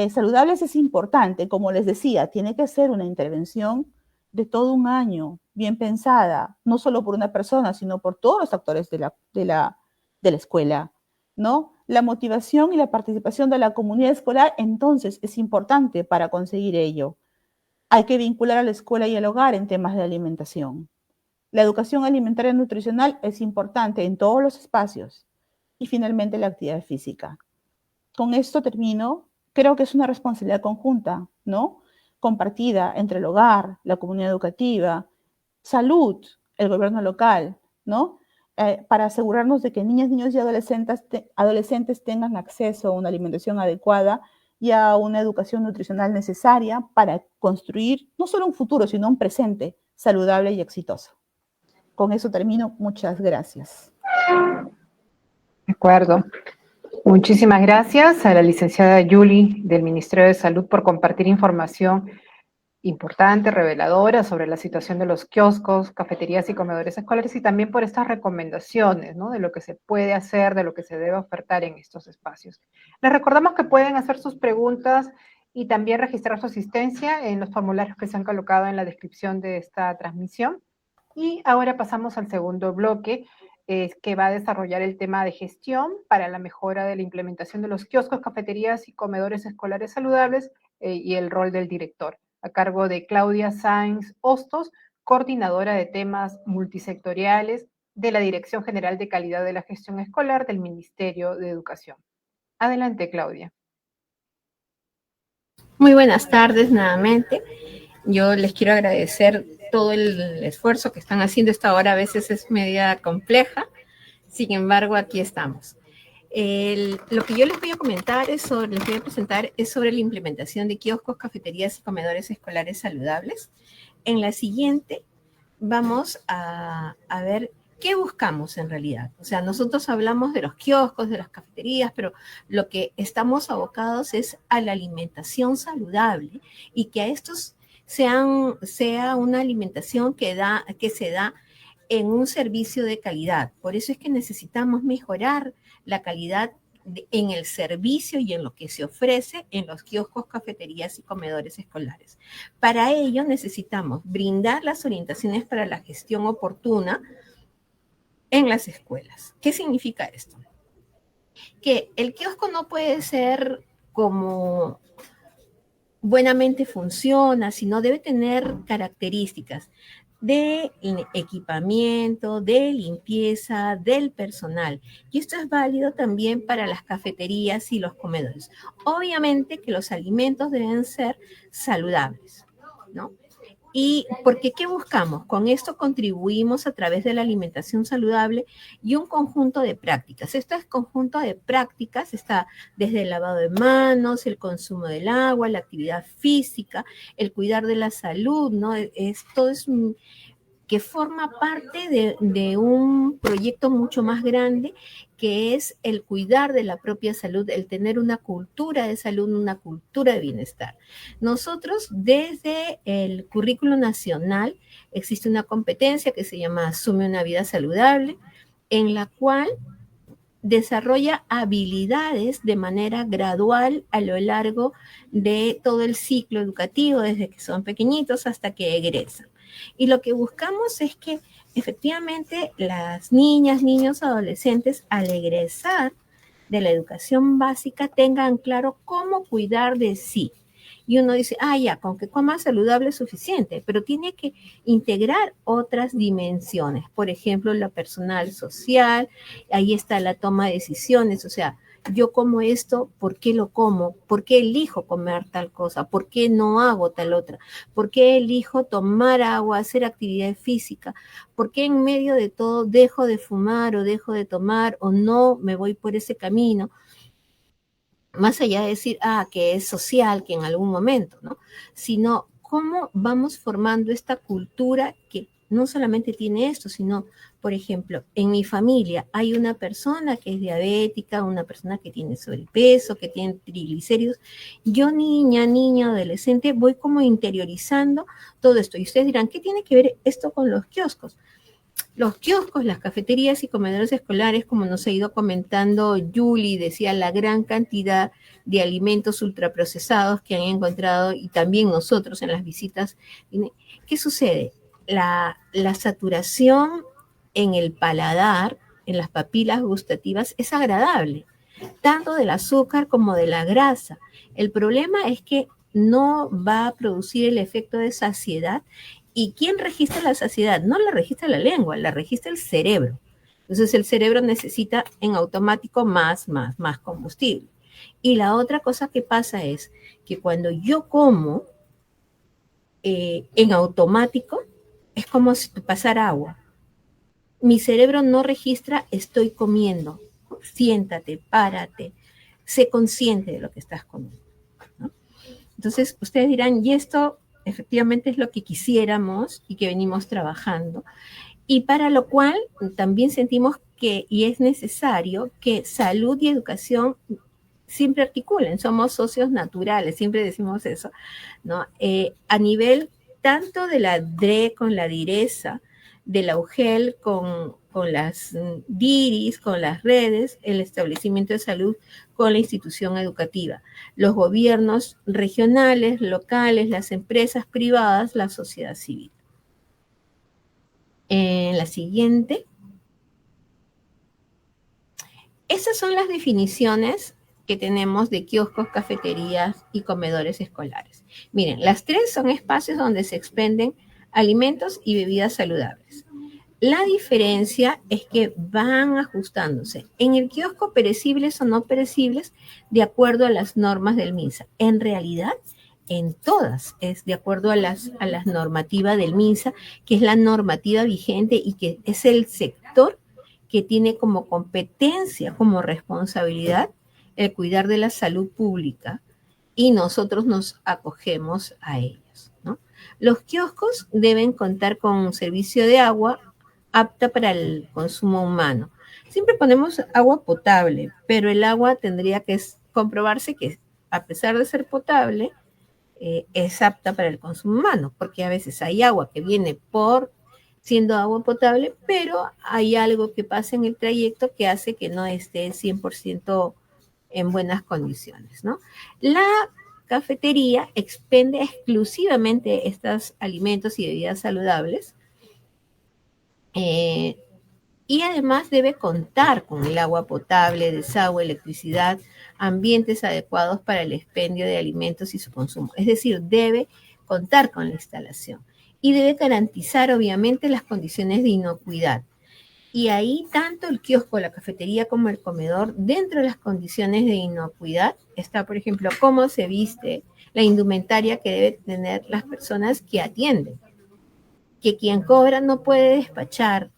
saludables es importante, como les decía, tiene que ser una intervención de todo un año, bien pensada, no solo por una persona, sino por todos los actores de la escuela, ¿no? La motivación y la participación de la comunidad escolar, entonces, es importante para conseguir ello. Hay que vincular a la escuela y el hogar en temas de alimentación. La educación alimentaria y nutricional es importante en todos los espacios. Y finalmente la actividad física. Con esto termino. Creo que es una responsabilidad conjunta, ¿no? Compartida entre el hogar, la comunidad educativa, salud, el gobierno local, ¿no? Para asegurarnos de que niñas, niños y adolescentes tengan acceso a una alimentación adecuada y a una educación nutricional necesaria para construir no solo un futuro, sino un presente saludable y exitoso. Con eso termino. Muchas gracias. De acuerdo. Muchísimas gracias a la licenciada Yuli del Ministerio de Salud por compartir información importante, reveladora sobre la situación de los kioscos, cafeterías y comedores escolares y también por estas recomendaciones, ¿no? De lo que se puede hacer, de lo que se debe ofertar en estos espacios. Les recordamos que pueden hacer sus preguntas y también registrar su asistencia en los formularios que se han colocado en la descripción de esta transmisión. Y ahora pasamos al segundo bloque, que va a desarrollar el tema de gestión para la mejora de la implementación de los kioscos, cafeterías y comedores escolares saludables y el rol del director, a cargo de Claudia Sáenz Hostos, coordinadora de temas multisectoriales de la Dirección General de Calidad de la Gestión Escolar del Ministerio de Educación. Adelante, Claudia. Muy buenas tardes nuevamente. Yo les quiero agradecer todo el esfuerzo que están haciendo. Esta hora a veces es media compleja, sin embargo aquí estamos. Lo que yo les voy a comentar les voy a presentar es sobre la implementación de kioscos, cafeterías y comedores escolares saludables. En la siguiente vamos a ver qué buscamos en realidad. O sea, nosotros hablamos de los kioscos, de las cafeterías, pero lo que estamos abocados es a la alimentación saludable y que a estos sea una alimentación que se da en un servicio de calidad. Por eso es que necesitamos mejorar la calidad en el servicio y en lo que se ofrece en los kioscos, cafeterías y comedores escolares. Para ello necesitamos brindar las orientaciones para la gestión oportuna en las escuelas. ¿Qué significa esto? Que el kiosco no puede ser como buenamente funciona, sino debe tener características de equipamiento, de limpieza, del personal. Y esto es válido también para las cafeterías y los comedores. Obviamente que los alimentos deben ser saludables, ¿no? Y porque, ¿qué buscamos? Con esto contribuimos a través de la alimentación saludable y un conjunto de prácticas. Este conjunto de prácticas está desde el lavado de manos, el consumo del agua, la actividad física, el cuidar de la salud, ¿no? Esto es que forma parte de un proyecto mucho más grande, que es el cuidar de la propia salud, el tener una cultura de salud, una cultura de bienestar. Nosotros, desde el currículo nacional, existe una competencia que se llama Asume una vida saludable, en la cual desarrolla habilidades de manera gradual a lo largo de todo el ciclo educativo, desde que son pequeñitos hasta que egresan. Y lo que buscamos es que efectivamente las niñas, niños, adolescentes, al egresar de la educación básica, tengan claro cómo cuidar de sí. Y uno dice, ya, con que coma saludable es suficiente, pero tiene que integrar otras dimensiones. Por ejemplo, la personal, social, ahí está la toma de decisiones, o sea, yo como esto, ¿por qué lo como? ¿Por qué elijo comer tal cosa? ¿Por qué no hago tal otra? ¿Por qué elijo tomar agua, hacer actividad física? ¿Por qué en medio de todo dejo de fumar o dejo de tomar o no me voy por ese camino? Más allá de decir, que es social, que en algún momento, ¿no? Sino cómo vamos formando esta cultura que no solamente tiene esto, sino, por ejemplo, en mi familia hay una persona que es diabética, una persona que tiene sobrepeso, que tiene triglicéridos. Yo, niña, adolescente, voy como interiorizando todo esto. Y ustedes dirán, ¿qué tiene que ver esto con los kioscos? Los kioscos, las cafeterías y comedores escolares, como nos ha ido comentando Julie, decía la gran cantidad de alimentos ultraprocesados que han encontrado y también nosotros en las visitas. ¿Qué sucede? La saturación en el paladar, en las papilas gustativas, es agradable, tanto del azúcar como de la grasa. El problema es que no va a producir el efecto de saciedad. ¿Y quién registra la saciedad? No la registra la lengua, la registra el cerebro. Entonces el cerebro necesita en automático más combustible. Y la otra cosa que pasa es que cuando yo como en automático, es como si pasara agua. Mi cerebro no registra estoy comiendo. Siéntate, párate, sé consciente de lo que estás comiendo, ¿no? Entonces ustedes dirán, y esto efectivamente es lo que quisiéramos y que venimos trabajando, y para lo cual también sentimos que, y es necesario, que salud y educación siempre articulen, somos socios naturales, siempre decimos eso, ¿no? A nivel tanto de la DRE con la DIRESA, de la UGEL con las DIRIS, con las redes, el establecimiento de salud con la institución educativa, los gobiernos regionales, locales, las empresas privadas, la sociedad civil. En la siguiente. Esas son las definiciones que tenemos de kioscos, cafeterías y comedores escolares. Miren, las tres son espacios donde se expenden alimentos y bebidas saludables. La diferencia es que van ajustándose. En el kiosco, perecibles o no perecibles, de acuerdo a las normas del MINSA. En realidad, en todas, es de acuerdo a las normativas del MINSA, que es la normativa vigente y que es el sector que tiene como competencia, como responsabilidad, el cuidar de la salud pública, y nosotros nos acogemos a ellos, ¿no? Los kioscos deben contar con un servicio de agua apta para el consumo humano. Siempre ponemos agua potable, pero el agua tendría que comprobarse que, a pesar de ser potable, es apta para el consumo humano, porque a veces hay agua que viene siendo agua potable, pero hay algo que pasa en el trayecto que hace que no esté 100% en buenas condiciones, ¿no? La cafetería expende exclusivamente estos alimentos y bebidas saludables, y además debe contar con el agua potable, desagüe, electricidad, ambientes adecuados para el expendio de alimentos y su consumo. Es decir, debe contar con la instalación y debe garantizar obviamente las condiciones de inocuidad. Y ahí tanto el kiosco, la cafetería como el comedor, dentro de las condiciones de inocuidad, está, por ejemplo, cómo se viste, la indumentaria que deben tener las personas que atienden, que quien cobra no puede despachar,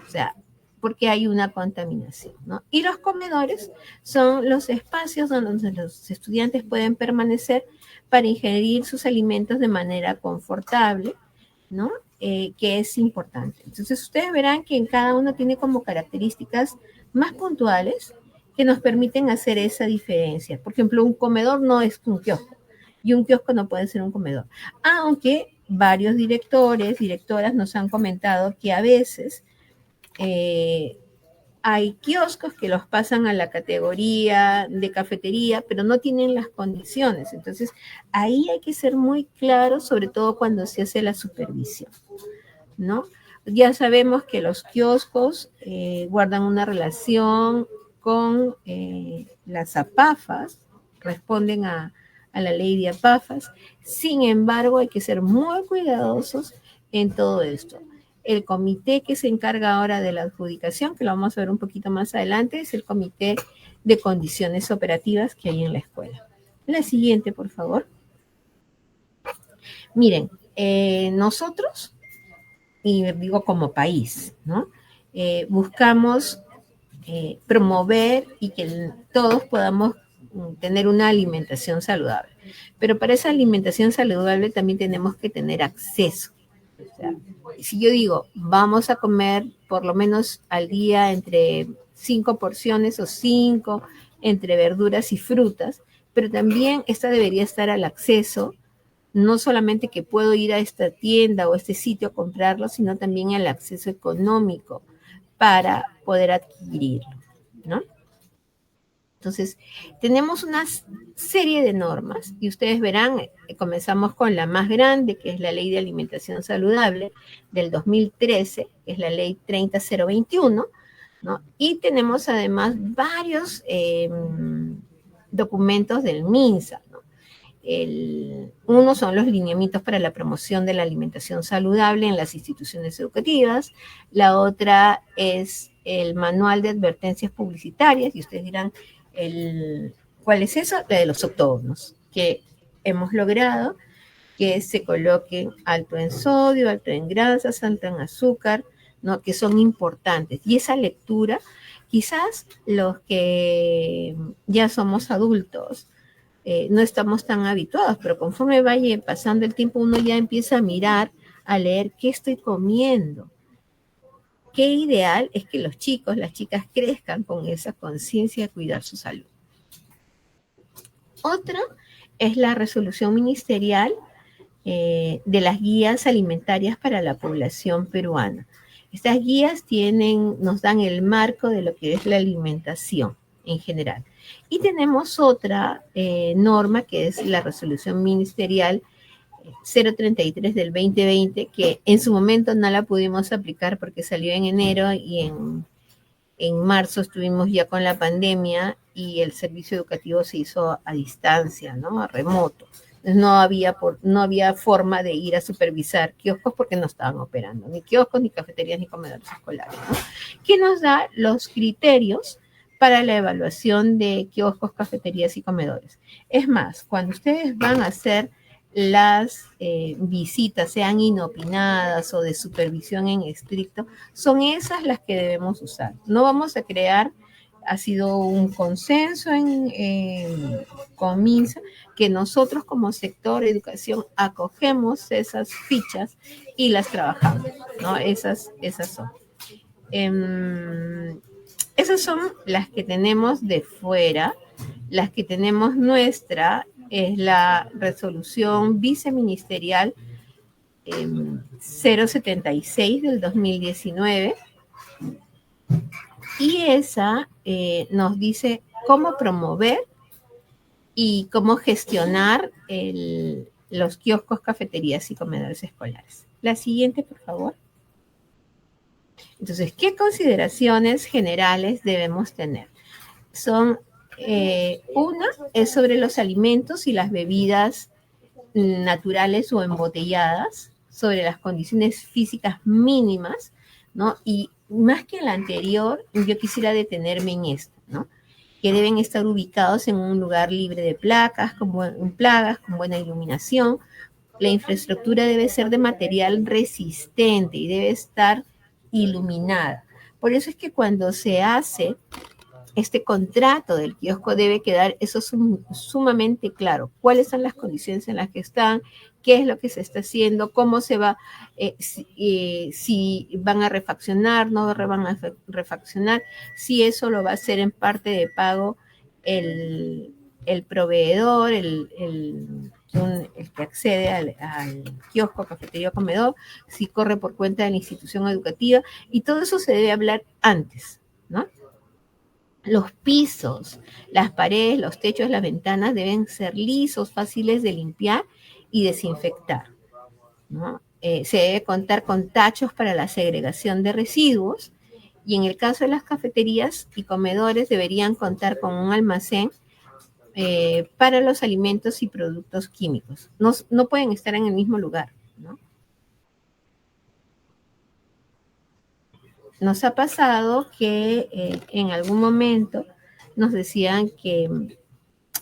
o sea, porque hay una contaminación, ¿no? Y los comedores son los espacios donde los estudiantes pueden permanecer para ingerir sus alimentos de manera confortable, ¿no? Que es importante. Entonces, ustedes verán que en cada uno tiene como características más puntuales que nos permiten hacer esa diferencia. Por ejemplo, un comedor no es un kiosco y un kiosco no puede ser un comedor. Aunque varios directores, directoras nos han comentado que a veces hay kioscos que los pasan a la categoría de cafetería, pero no tienen las condiciones. Entonces, ahí hay que ser muy claro, sobre todo cuando se hace la supervisión, ¿no? Ya sabemos que los kioscos guardan una relación con las APAFAS, responden a la ley de APAFAS. Sin embargo, hay que ser muy cuidadosos en todo esto. El comité que se encarga ahora de la adjudicación, que lo vamos a ver un poquito más adelante, es el comité de condiciones operativas que hay en la escuela. La siguiente, por favor. Miren, nosotros, y digo como país, ¿no? Buscamos promover y que todos podamos tener una alimentación saludable. Pero para esa alimentación saludable también tenemos que tener acceso. O sea, si yo digo, vamos a comer por lo menos al día entre 5 porciones o 5 entre verduras y frutas, pero también esta debería estar al acceso, no solamente que puedo ir a esta tienda o a este sitio a comprarlo, sino también al acceso económico para poder adquirirlo, ¿no? Entonces, tenemos una serie de normas y ustedes verán, comenzamos con la más grande, que es la Ley de Alimentación Saludable del 2013, que es la Ley 30021, ¿no? Y tenemos además varios documentos del MINSA, ¿no? Uno son los lineamientos para la promoción de la alimentación saludable en las instituciones educativas, la otra es el manual de advertencias publicitarias, y ustedes dirán, ¿cuál es eso? La de los octógonos, que hemos logrado que se coloquen alto en sodio, alto en grasas, alto en azúcar, ¿no? Que son importantes. Y esa lectura, quizás los que ya somos adultos, no estamos tan habituados, pero conforme vaya pasando el tiempo, uno ya empieza a mirar, a leer qué estoy comiendo. Qué ideal es que los chicos, las chicas crezcan con esa conciencia de cuidar su salud. Otra es la resolución ministerial de las guías alimentarias para la población peruana. Estas guías nos dan el marco de lo que es la alimentación en general. Y tenemos otra norma que es la resolución ministerial 033 del 2020, que en su momento no la pudimos aplicar porque salió en enero y en marzo estuvimos ya con la pandemia y el servicio educativo se hizo a distancia, ¿no? A remoto. Entonces no había forma de ir a supervisar kioscos porque no estaban operando, ni kioscos, ni cafeterías, ni comedores escolares, ¿no? Que nos da los criterios para la evaluación de kioscos, cafeterías y comedores. Es más, cuando ustedes van a hacer las visitas, sean inopinadas o de supervisión en estricto, son esas las que debemos usar. No vamos a crear, ha sido un consenso con MINSA, que nosotros como sector de educación acogemos esas fichas y las trabajamos, ¿no? Esas son. Esas son las que tenemos de fuera. Las que tenemos nuestra es la resolución viceministerial 076 del 2019, y esa nos dice cómo promover y cómo gestionar los kioscos, cafeterías y comedores escolares. La siguiente, por favor. Entonces, ¿qué consideraciones generales debemos tener? Una es sobre los alimentos y las bebidas naturales o embotelladas, sobre las condiciones físicas mínimas, ¿no? Y más que en la anterior, yo quisiera detenerme en esto, ¿no? Que deben estar ubicados en un lugar libre de plagas, con buena iluminación. La infraestructura debe ser de material resistente y debe estar iluminada. Por eso es que cuando se hace este contrato del kiosco debe quedar eso sumamente claro. ¿Cuáles son las condiciones en las que están? ¿Qué es lo que se está haciendo? ¿Cómo se va? Si van a refaccionar, no van a refaccionar. Si eso lo va a hacer en parte de pago el proveedor, el que accede al kiosco, cafetería o comedor, si corre por cuenta de la institución educativa. Y todo eso se debe hablar antes, ¿no? Los pisos, las paredes, los techos, las ventanas deben ser lisos, fáciles de limpiar y desinfectar, ¿no? Se debe contar con tachos para la segregación de residuos, y en el caso de las cafeterías y comedores deberían contar con un almacén para los alimentos y productos químicos. No pueden estar en el mismo lugar, ¿no? Nos ha pasado que en algún momento nos decían que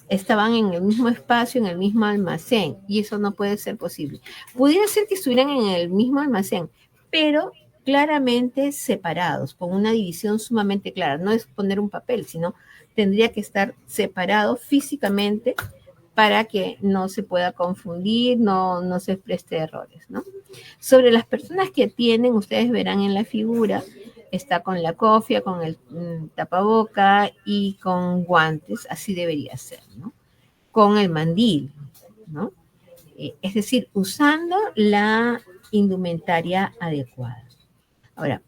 estaban en el mismo espacio, en el mismo almacén, y eso no puede ser posible. Pudiera ser que estuvieran en el mismo almacén, pero claramente separados, con una división sumamente clara. No es poner un papel, sino tendría que estar separado físicamente para que no se pueda confundir, no se preste errores, ¿no? Sobre las personas que atienden, ustedes verán en la figura, está con la cofia, con el tapaboca y con guantes, así debería ser, ¿no? Con el mandil, ¿no? Es decir, usando la indumentaria adecuada. Ahora,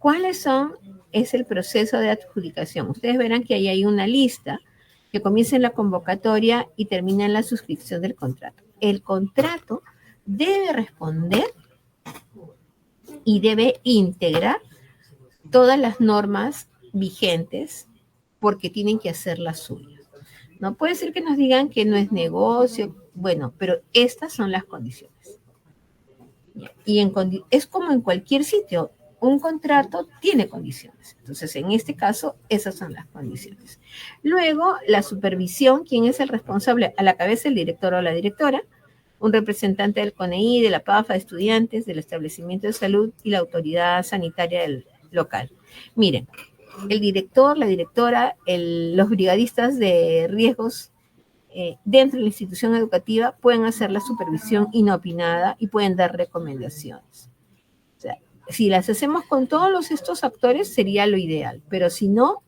es el proceso de adjudicación? Ustedes verán que ahí hay una lista que comienza en la convocatoria y termina en la suscripción del contrato. El contrato debe responder y debe integrar todas las normas vigentes, porque tienen que hacer las suyas. No puede ser que nos digan que no es negocio, bueno, pero estas son las condiciones. Y es como en cualquier sitio, un contrato tiene condiciones. Entonces, en este caso, esas son las condiciones. Luego, la supervisión, ¿quién es el responsable? A la cabeza, el director o la directora, un representante del CONEI, de la PAFA, de estudiantes, del establecimiento de salud y la autoridad sanitaria del local. Miren, el director, la directora, los brigadistas de riesgos dentro de la institución educativa pueden hacer la supervisión inopinada y pueden dar recomendaciones. O sea, si las hacemos con todos estos actores sería lo ideal, pero si no,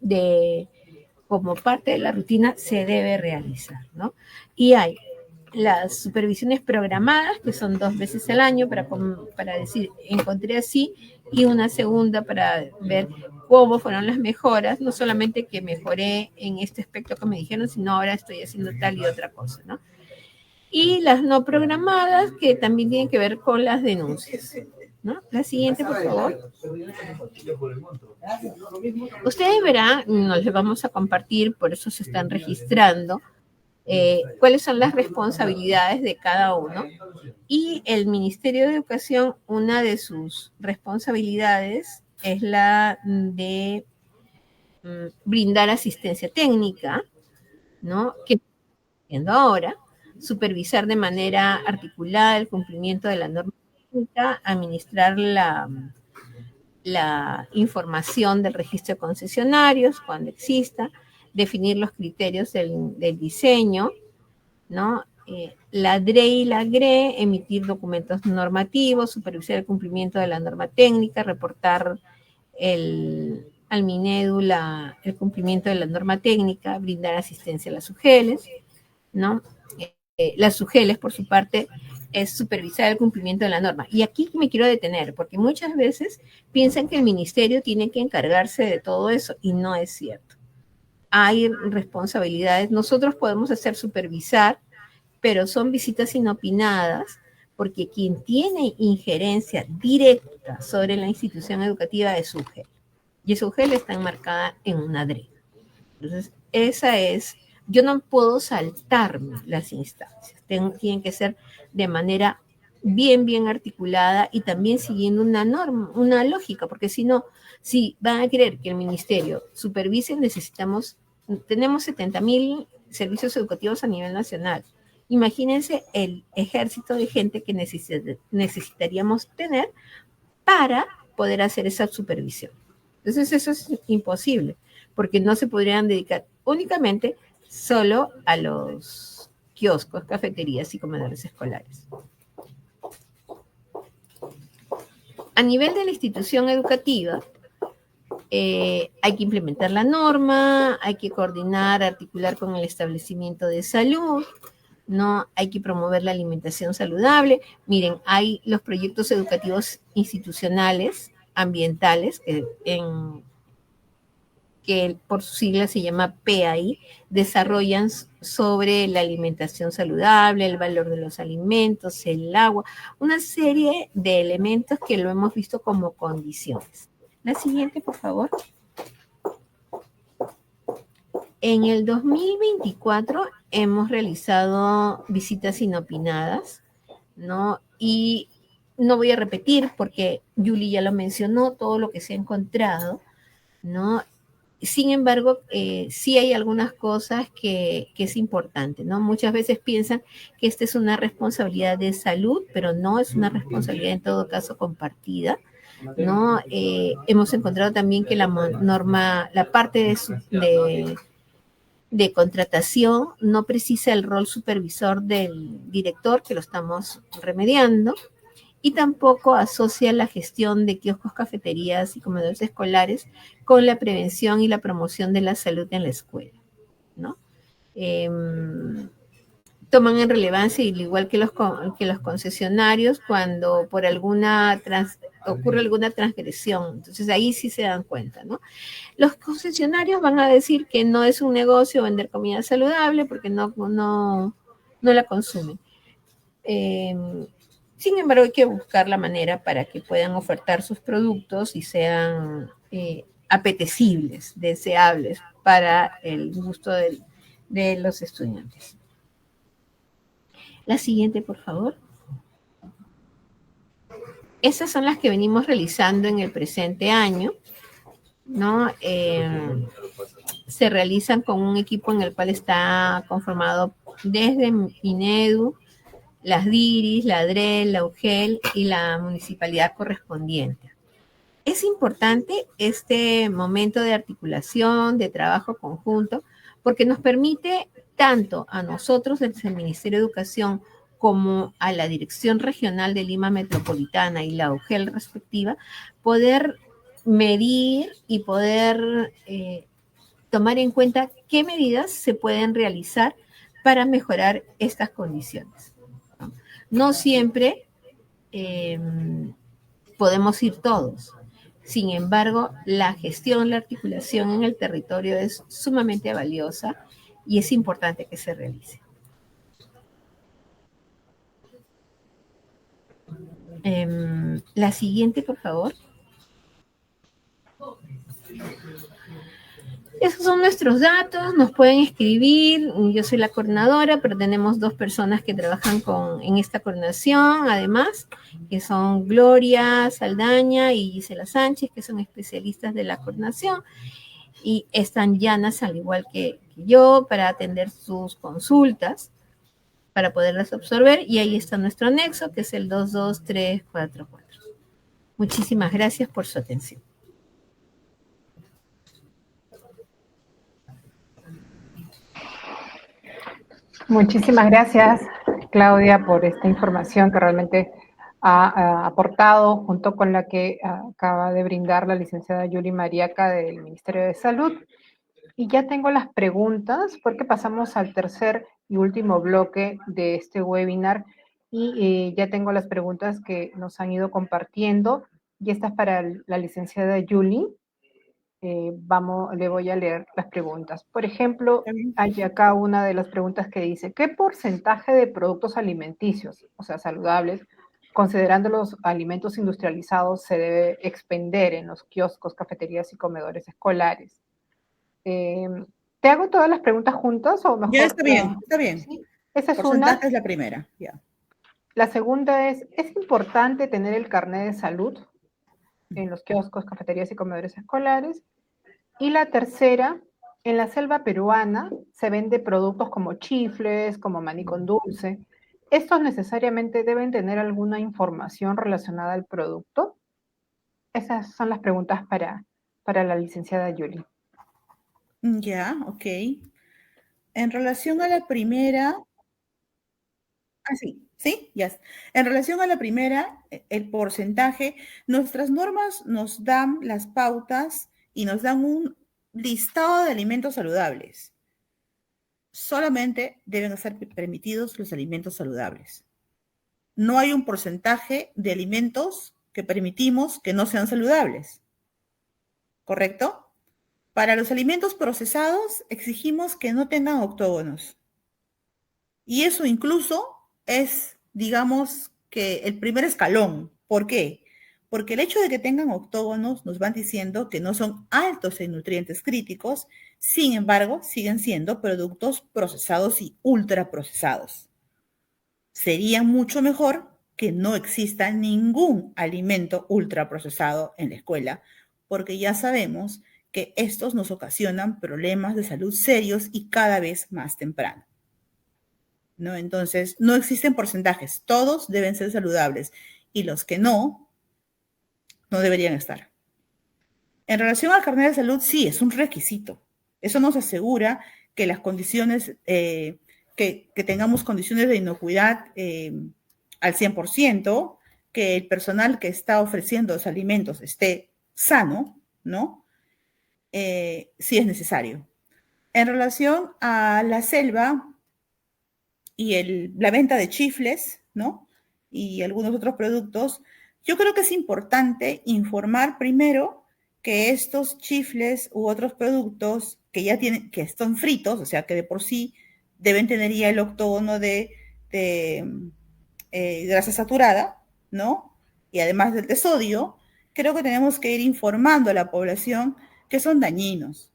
como parte de la rutina se debe realizar, ¿no? Y hay las supervisiones programadas, que son 2 veces al año para decir, encontré así, y una segunda para ver cómo fueron las mejoras, no solamente que mejoré en este aspecto que me dijeron, sino ahora estoy haciendo tal y otra cosa, ¿no? Y las no programadas, que también tienen que ver con las denuncias, ¿no? La siguiente, por favor. Ustedes verán, nos les vamos a compartir, por eso se están registrando, cuáles son las responsabilidades de cada uno. Y el Ministerio de Educación, una de sus responsabilidades es la de brindar asistencia técnica, ¿no? Que haciendo ahora, supervisar de manera articulada el cumplimiento de la norma técnica, administrar la información del registro de concesionarios cuando exista, definir los criterios del diseño, ¿no? La DRE y la GRE, emitir documentos normativos, supervisar el cumplimiento de la norma técnica, reportar al MINEDU el cumplimiento de la norma técnica, brindar asistencia a las UGELs, ¿no? Las UGELs, por su parte, es supervisar el cumplimiento de la norma. Y aquí me quiero detener, porque muchas veces piensan que el ministerio tiene que encargarse de todo eso, y no es cierto. Hay responsabilidades. Nosotros podemos hacer supervisar, pero son visitas inopinadas, porque quien tiene injerencia directa sobre la institución educativa es UGEL. Y esa UGEL está enmarcada en una DRE. Entonces, esa es, yo no puedo saltarme las instancias, tienen que ser de manera bien articulada y también siguiendo una norma, una lógica, porque si no, si van a querer que el ministerio supervise, tenemos 70.000 servicios educativos a nivel nacional. Imagínense el ejército de gente que necesitaríamos tener para poder hacer esa supervisión. Entonces eso es imposible, porque no se podrían dedicar únicamente solo a los kioscos, cafeterías y comedores escolares. A nivel de la institución educativa, hay que implementar la norma, hay que coordinar, articular con el establecimiento de salud, ¿no? Hay que promover la alimentación saludable. Miren, hay los proyectos educativos institucionales, ambientales, que por su sigla se llama PAI, desarrollan sobre la alimentación saludable, el valor de los alimentos, el agua, una serie de elementos que lo hemos visto como condiciones. La siguiente, por favor. En el 2024 hemos realizado visitas inopinadas, ¿no? Y no voy a repetir porque Yuli ya lo mencionó, todo lo que se ha encontrado, ¿no? Sin embargo, sí hay algunas cosas que es importante, ¿no? Muchas veces piensan que esta es una responsabilidad de salud, pero no es una responsabilidad en todo caso compartida, ¿no? Hemos encontrado también que la norma, la parte de contratación no precisa el rol supervisor del director, que lo estamos remediando, y tampoco asocia la gestión de kioscos, cafeterías y comedores escolares con la prevención y la promoción de la salud en la escuela, ¿no? Toman en relevancia, al igual que los concesionarios, cuando por ocurre alguna transgresión. Entonces ahí sí se dan cuenta, ¿no? Los concesionarios van a decir que no es un negocio vender comida saludable porque no la consumen. Sin embargo, hay que buscar la manera para que puedan ofertar sus productos y sean apetecibles, deseables para el gusto de los estudiantes. La siguiente, por favor. Esas son las que venimos realizando en el presente año, ¿no? Se realizan con un equipo en el cual está conformado desde MINEDU, las DIRIS, la DRE, la UGEL y la municipalidad correspondiente. Es importante este momento de articulación, de trabajo conjunto, porque nos permite tanto a nosotros desde el Ministerio de Educación como a la Dirección Regional de Lima Metropolitana y la UGEL respectiva, poder medir y poder tomar en cuenta qué medidas se pueden realizar para mejorar estas condiciones. No siempre podemos ir todos. Sin embargo, la gestión, la articulación en el territorio es sumamente valiosa y es importante que se realice. La siguiente, por favor. Esos son nuestros datos, nos pueden escribir, yo soy la coordinadora, pero tenemos 2 personas que trabajan en esta coordinación, además, que son Gloria Saldaña y Gisela Sánchez, que son especialistas de la coordinación. y están llanas al igual que yo para atender sus consultas, para poderlas absorber, y ahí está nuestro anexo, que es el 22344. Muchísimas gracias por su atención. Muchísimas gracias, Claudia, por esta información que realmente ha aportado, junto con la que acaba de brindar la licenciada Yuli Mariaca del Ministerio de Salud. Y ya tengo las preguntas, porque pasamos al tercer y último bloque de este webinar, y ya tengo las preguntas que nos han ido compartiendo, y esta es para la licenciada Yuli. Le voy a leer las preguntas. Por ejemplo, hay acá una de las preguntas que dice, ¿qué porcentaje de productos alimenticios, o sea, saludables, considerando los alimentos industrializados, se debe expender en los kioscos, cafeterías y comedores escolares? ¿Te hago todas las preguntas juntas o mejor? Ya está bien, está bien. ¿Sí? Esa es Porcentaje una. es la primera, ya. La segunda ¿es importante tener el carnet de salud en los kioscos, cafeterías y comedores escolares? Y la tercera, en la selva peruana se vende productos como chifles, como maní con dulce. ¿Estos necesariamente deben tener alguna información relacionada al producto? Esas son las preguntas para la licenciada Yuli. Ya, ok. En relación a la primera, sí, ya. En relación a la primera, el porcentaje, nuestras normas nos dan las pautas y nos dan un listado de alimentos saludables. Solamente deben ser permitidos los alimentos saludables. No hay un porcentaje de alimentos que permitimos que no sean saludables. ¿Correcto? Para los alimentos procesados exigimos que no tengan octógonos. Y eso incluso es, digamos, que el primer escalón. ¿Por qué? Porque el hecho de que tengan octógonos nos van diciendo que no son altos en nutrientes críticos, sin embargo, siguen siendo productos procesados y ultraprocesados. Sería mucho mejor que no exista ningún alimento ultraprocesado en la escuela, porque ya sabemos que estos nos ocasionan problemas de salud serios y cada vez más temprano, ¿no? Entonces, no existen porcentajes, todos deben ser saludables y los que no deberían estar. En relación al carnet de salud, sí, es un requisito. Eso nos asegura que las condiciones, que tengamos condiciones de inocuidad al 100%, que el personal que está ofreciendo los alimentos esté sano, ¿no? Sí es necesario. En relación a la selva y la venta de chifles, ¿no? Y algunos otros productos, yo creo que es importante informar primero que estos chifles u otros productos que ya tienen, que están fritos, o sea, que de por sí deben tener ya el octógono de grasa saturada, ¿no? Y además del de sodio, creo que tenemos que ir informando a la población que son dañinos,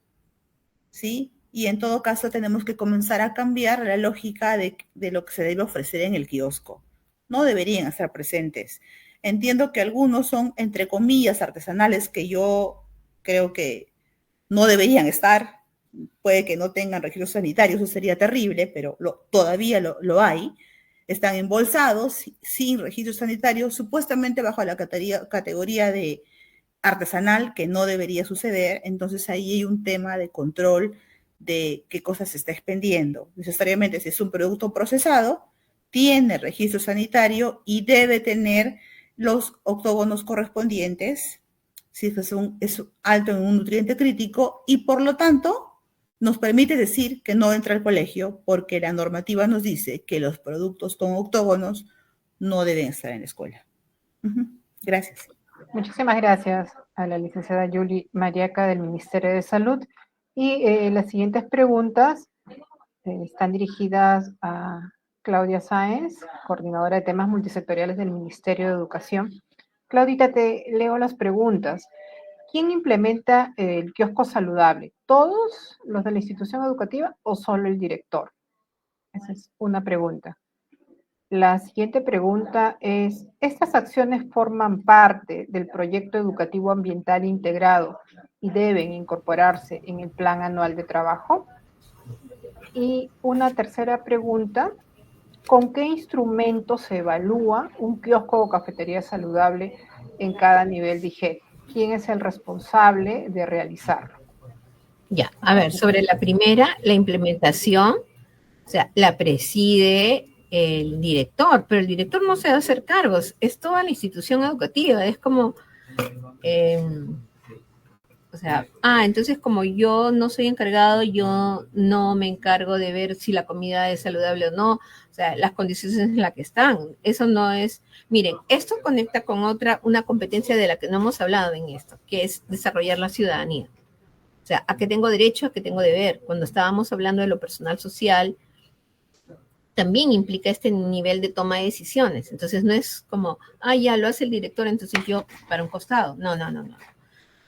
¿sí? Y en todo caso tenemos que comenzar a cambiar la lógica de lo que se debe ofrecer en el kiosco. No deberían estar presentes. Entiendo que algunos son, entre comillas, artesanales, que yo creo que no deberían estar. Puede que no tengan registro sanitario, eso sería terrible, pero todavía lo hay. Están embolsados, sin registro sanitario, supuestamente bajo la categoría de artesanal, que no debería suceder. Entonces ahí hay un tema de control de qué cosas se está expendiendo. Necesariamente, si es un producto procesado, tiene registro sanitario y debe tener los octógonos correspondientes, si es alto en un nutriente crítico, y por lo tanto nos permite decir que no entra al colegio, porque la normativa nos dice que los productos con octógonos no deben estar en la escuela. Gracias. Muchísimas gracias a la licenciada Yuli Mariaca del Ministerio de Salud. Y las siguientes preguntas están dirigidas a Claudia Sáenz, coordinadora de temas multisectoriales del Ministerio de Educación. Claudita, te leo las preguntas. ¿Quién implementa el kiosco saludable? ¿Todos los de la institución educativa o solo el director? Esa es una pregunta. La siguiente pregunta es, ¿estas acciones forman parte del proyecto educativo ambiental integrado y deben incorporarse en el plan anual de trabajo? Y una tercera pregunta, ¿con qué instrumento se evalúa un kiosco o cafetería saludable en cada nivel de IGEC? ¿Quién es el responsable de realizarlo? Ya, a ver, sobre la primera, la implementación, o sea, la preside el director, pero el director no se va a hacer cargos, es toda la institución educativa, es como, o sea, entonces como yo no soy encargado, yo no me encargo de ver si la comida es saludable o no, o sea, las condiciones en las que están, eso no es, miren, esto conecta con una competencia de la que no hemos hablado en esto, que es desarrollar la ciudadanía. O sea, ¿a qué tengo derecho? ¿A qué tengo deber? Cuando estábamos hablando de lo personal social, también implica este nivel de toma de decisiones. Entonces no es como, ya lo hace el director, entonces yo para un costado. No.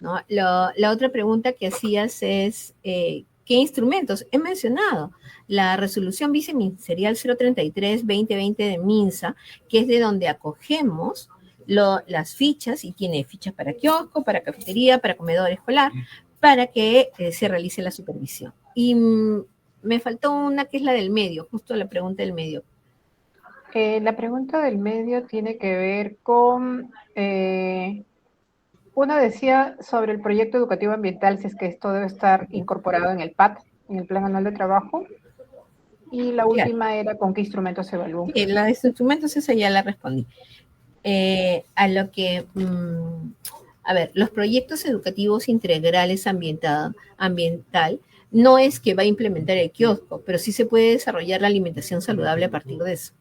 ¿No? La otra pregunta que hacías es, ¿qué instrumentos? He mencionado la resolución viceministerial 033-2020 de MINSA, que es de donde acogemos las fichas, y tiene fichas para kiosco, para cafetería, para comedor escolar, para que se realice la supervisión. Y me faltó una que es la del medio, justo la pregunta del medio. La pregunta del medio tiene que ver con... una decía sobre el proyecto educativo ambiental, si es que esto debe estar incorporado en el PAT, en el Plan Anual de Trabajo. Y la última era con qué instrumentos se evalúa. La de instrumentos, esa ya la respondí. A lo que, a ver, los proyectos educativos integrales ambiental no es que va a implementar el kiosco, pero sí se puede desarrollar la alimentación saludable a partir de eso.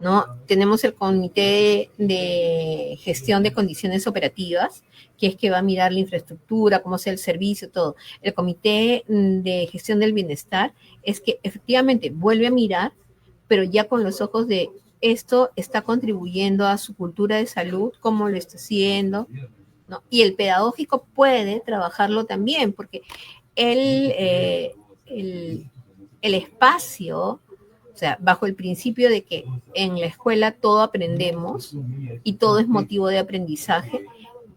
¿No? Tenemos el comité de gestión de condiciones operativas, que es que va a mirar la infraestructura, cómo sea el servicio, todo. El comité de gestión del bienestar es que efectivamente vuelve a mirar, pero ya con los ojos de esto está contribuyendo a su cultura de salud, cómo lo está haciendo, ¿no? Y el pedagógico puede trabajarlo también, porque el espacio, o sea, bajo el principio de que en la escuela todo aprendemos y todo es motivo de aprendizaje,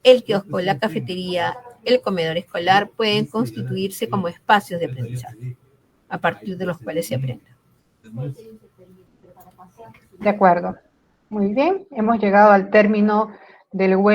el kiosco, la cafetería, el comedor escolar pueden constituirse como espacios de aprendizaje, a partir de los cuales se aprende. De acuerdo. Muy bien, hemos llegado al término del web.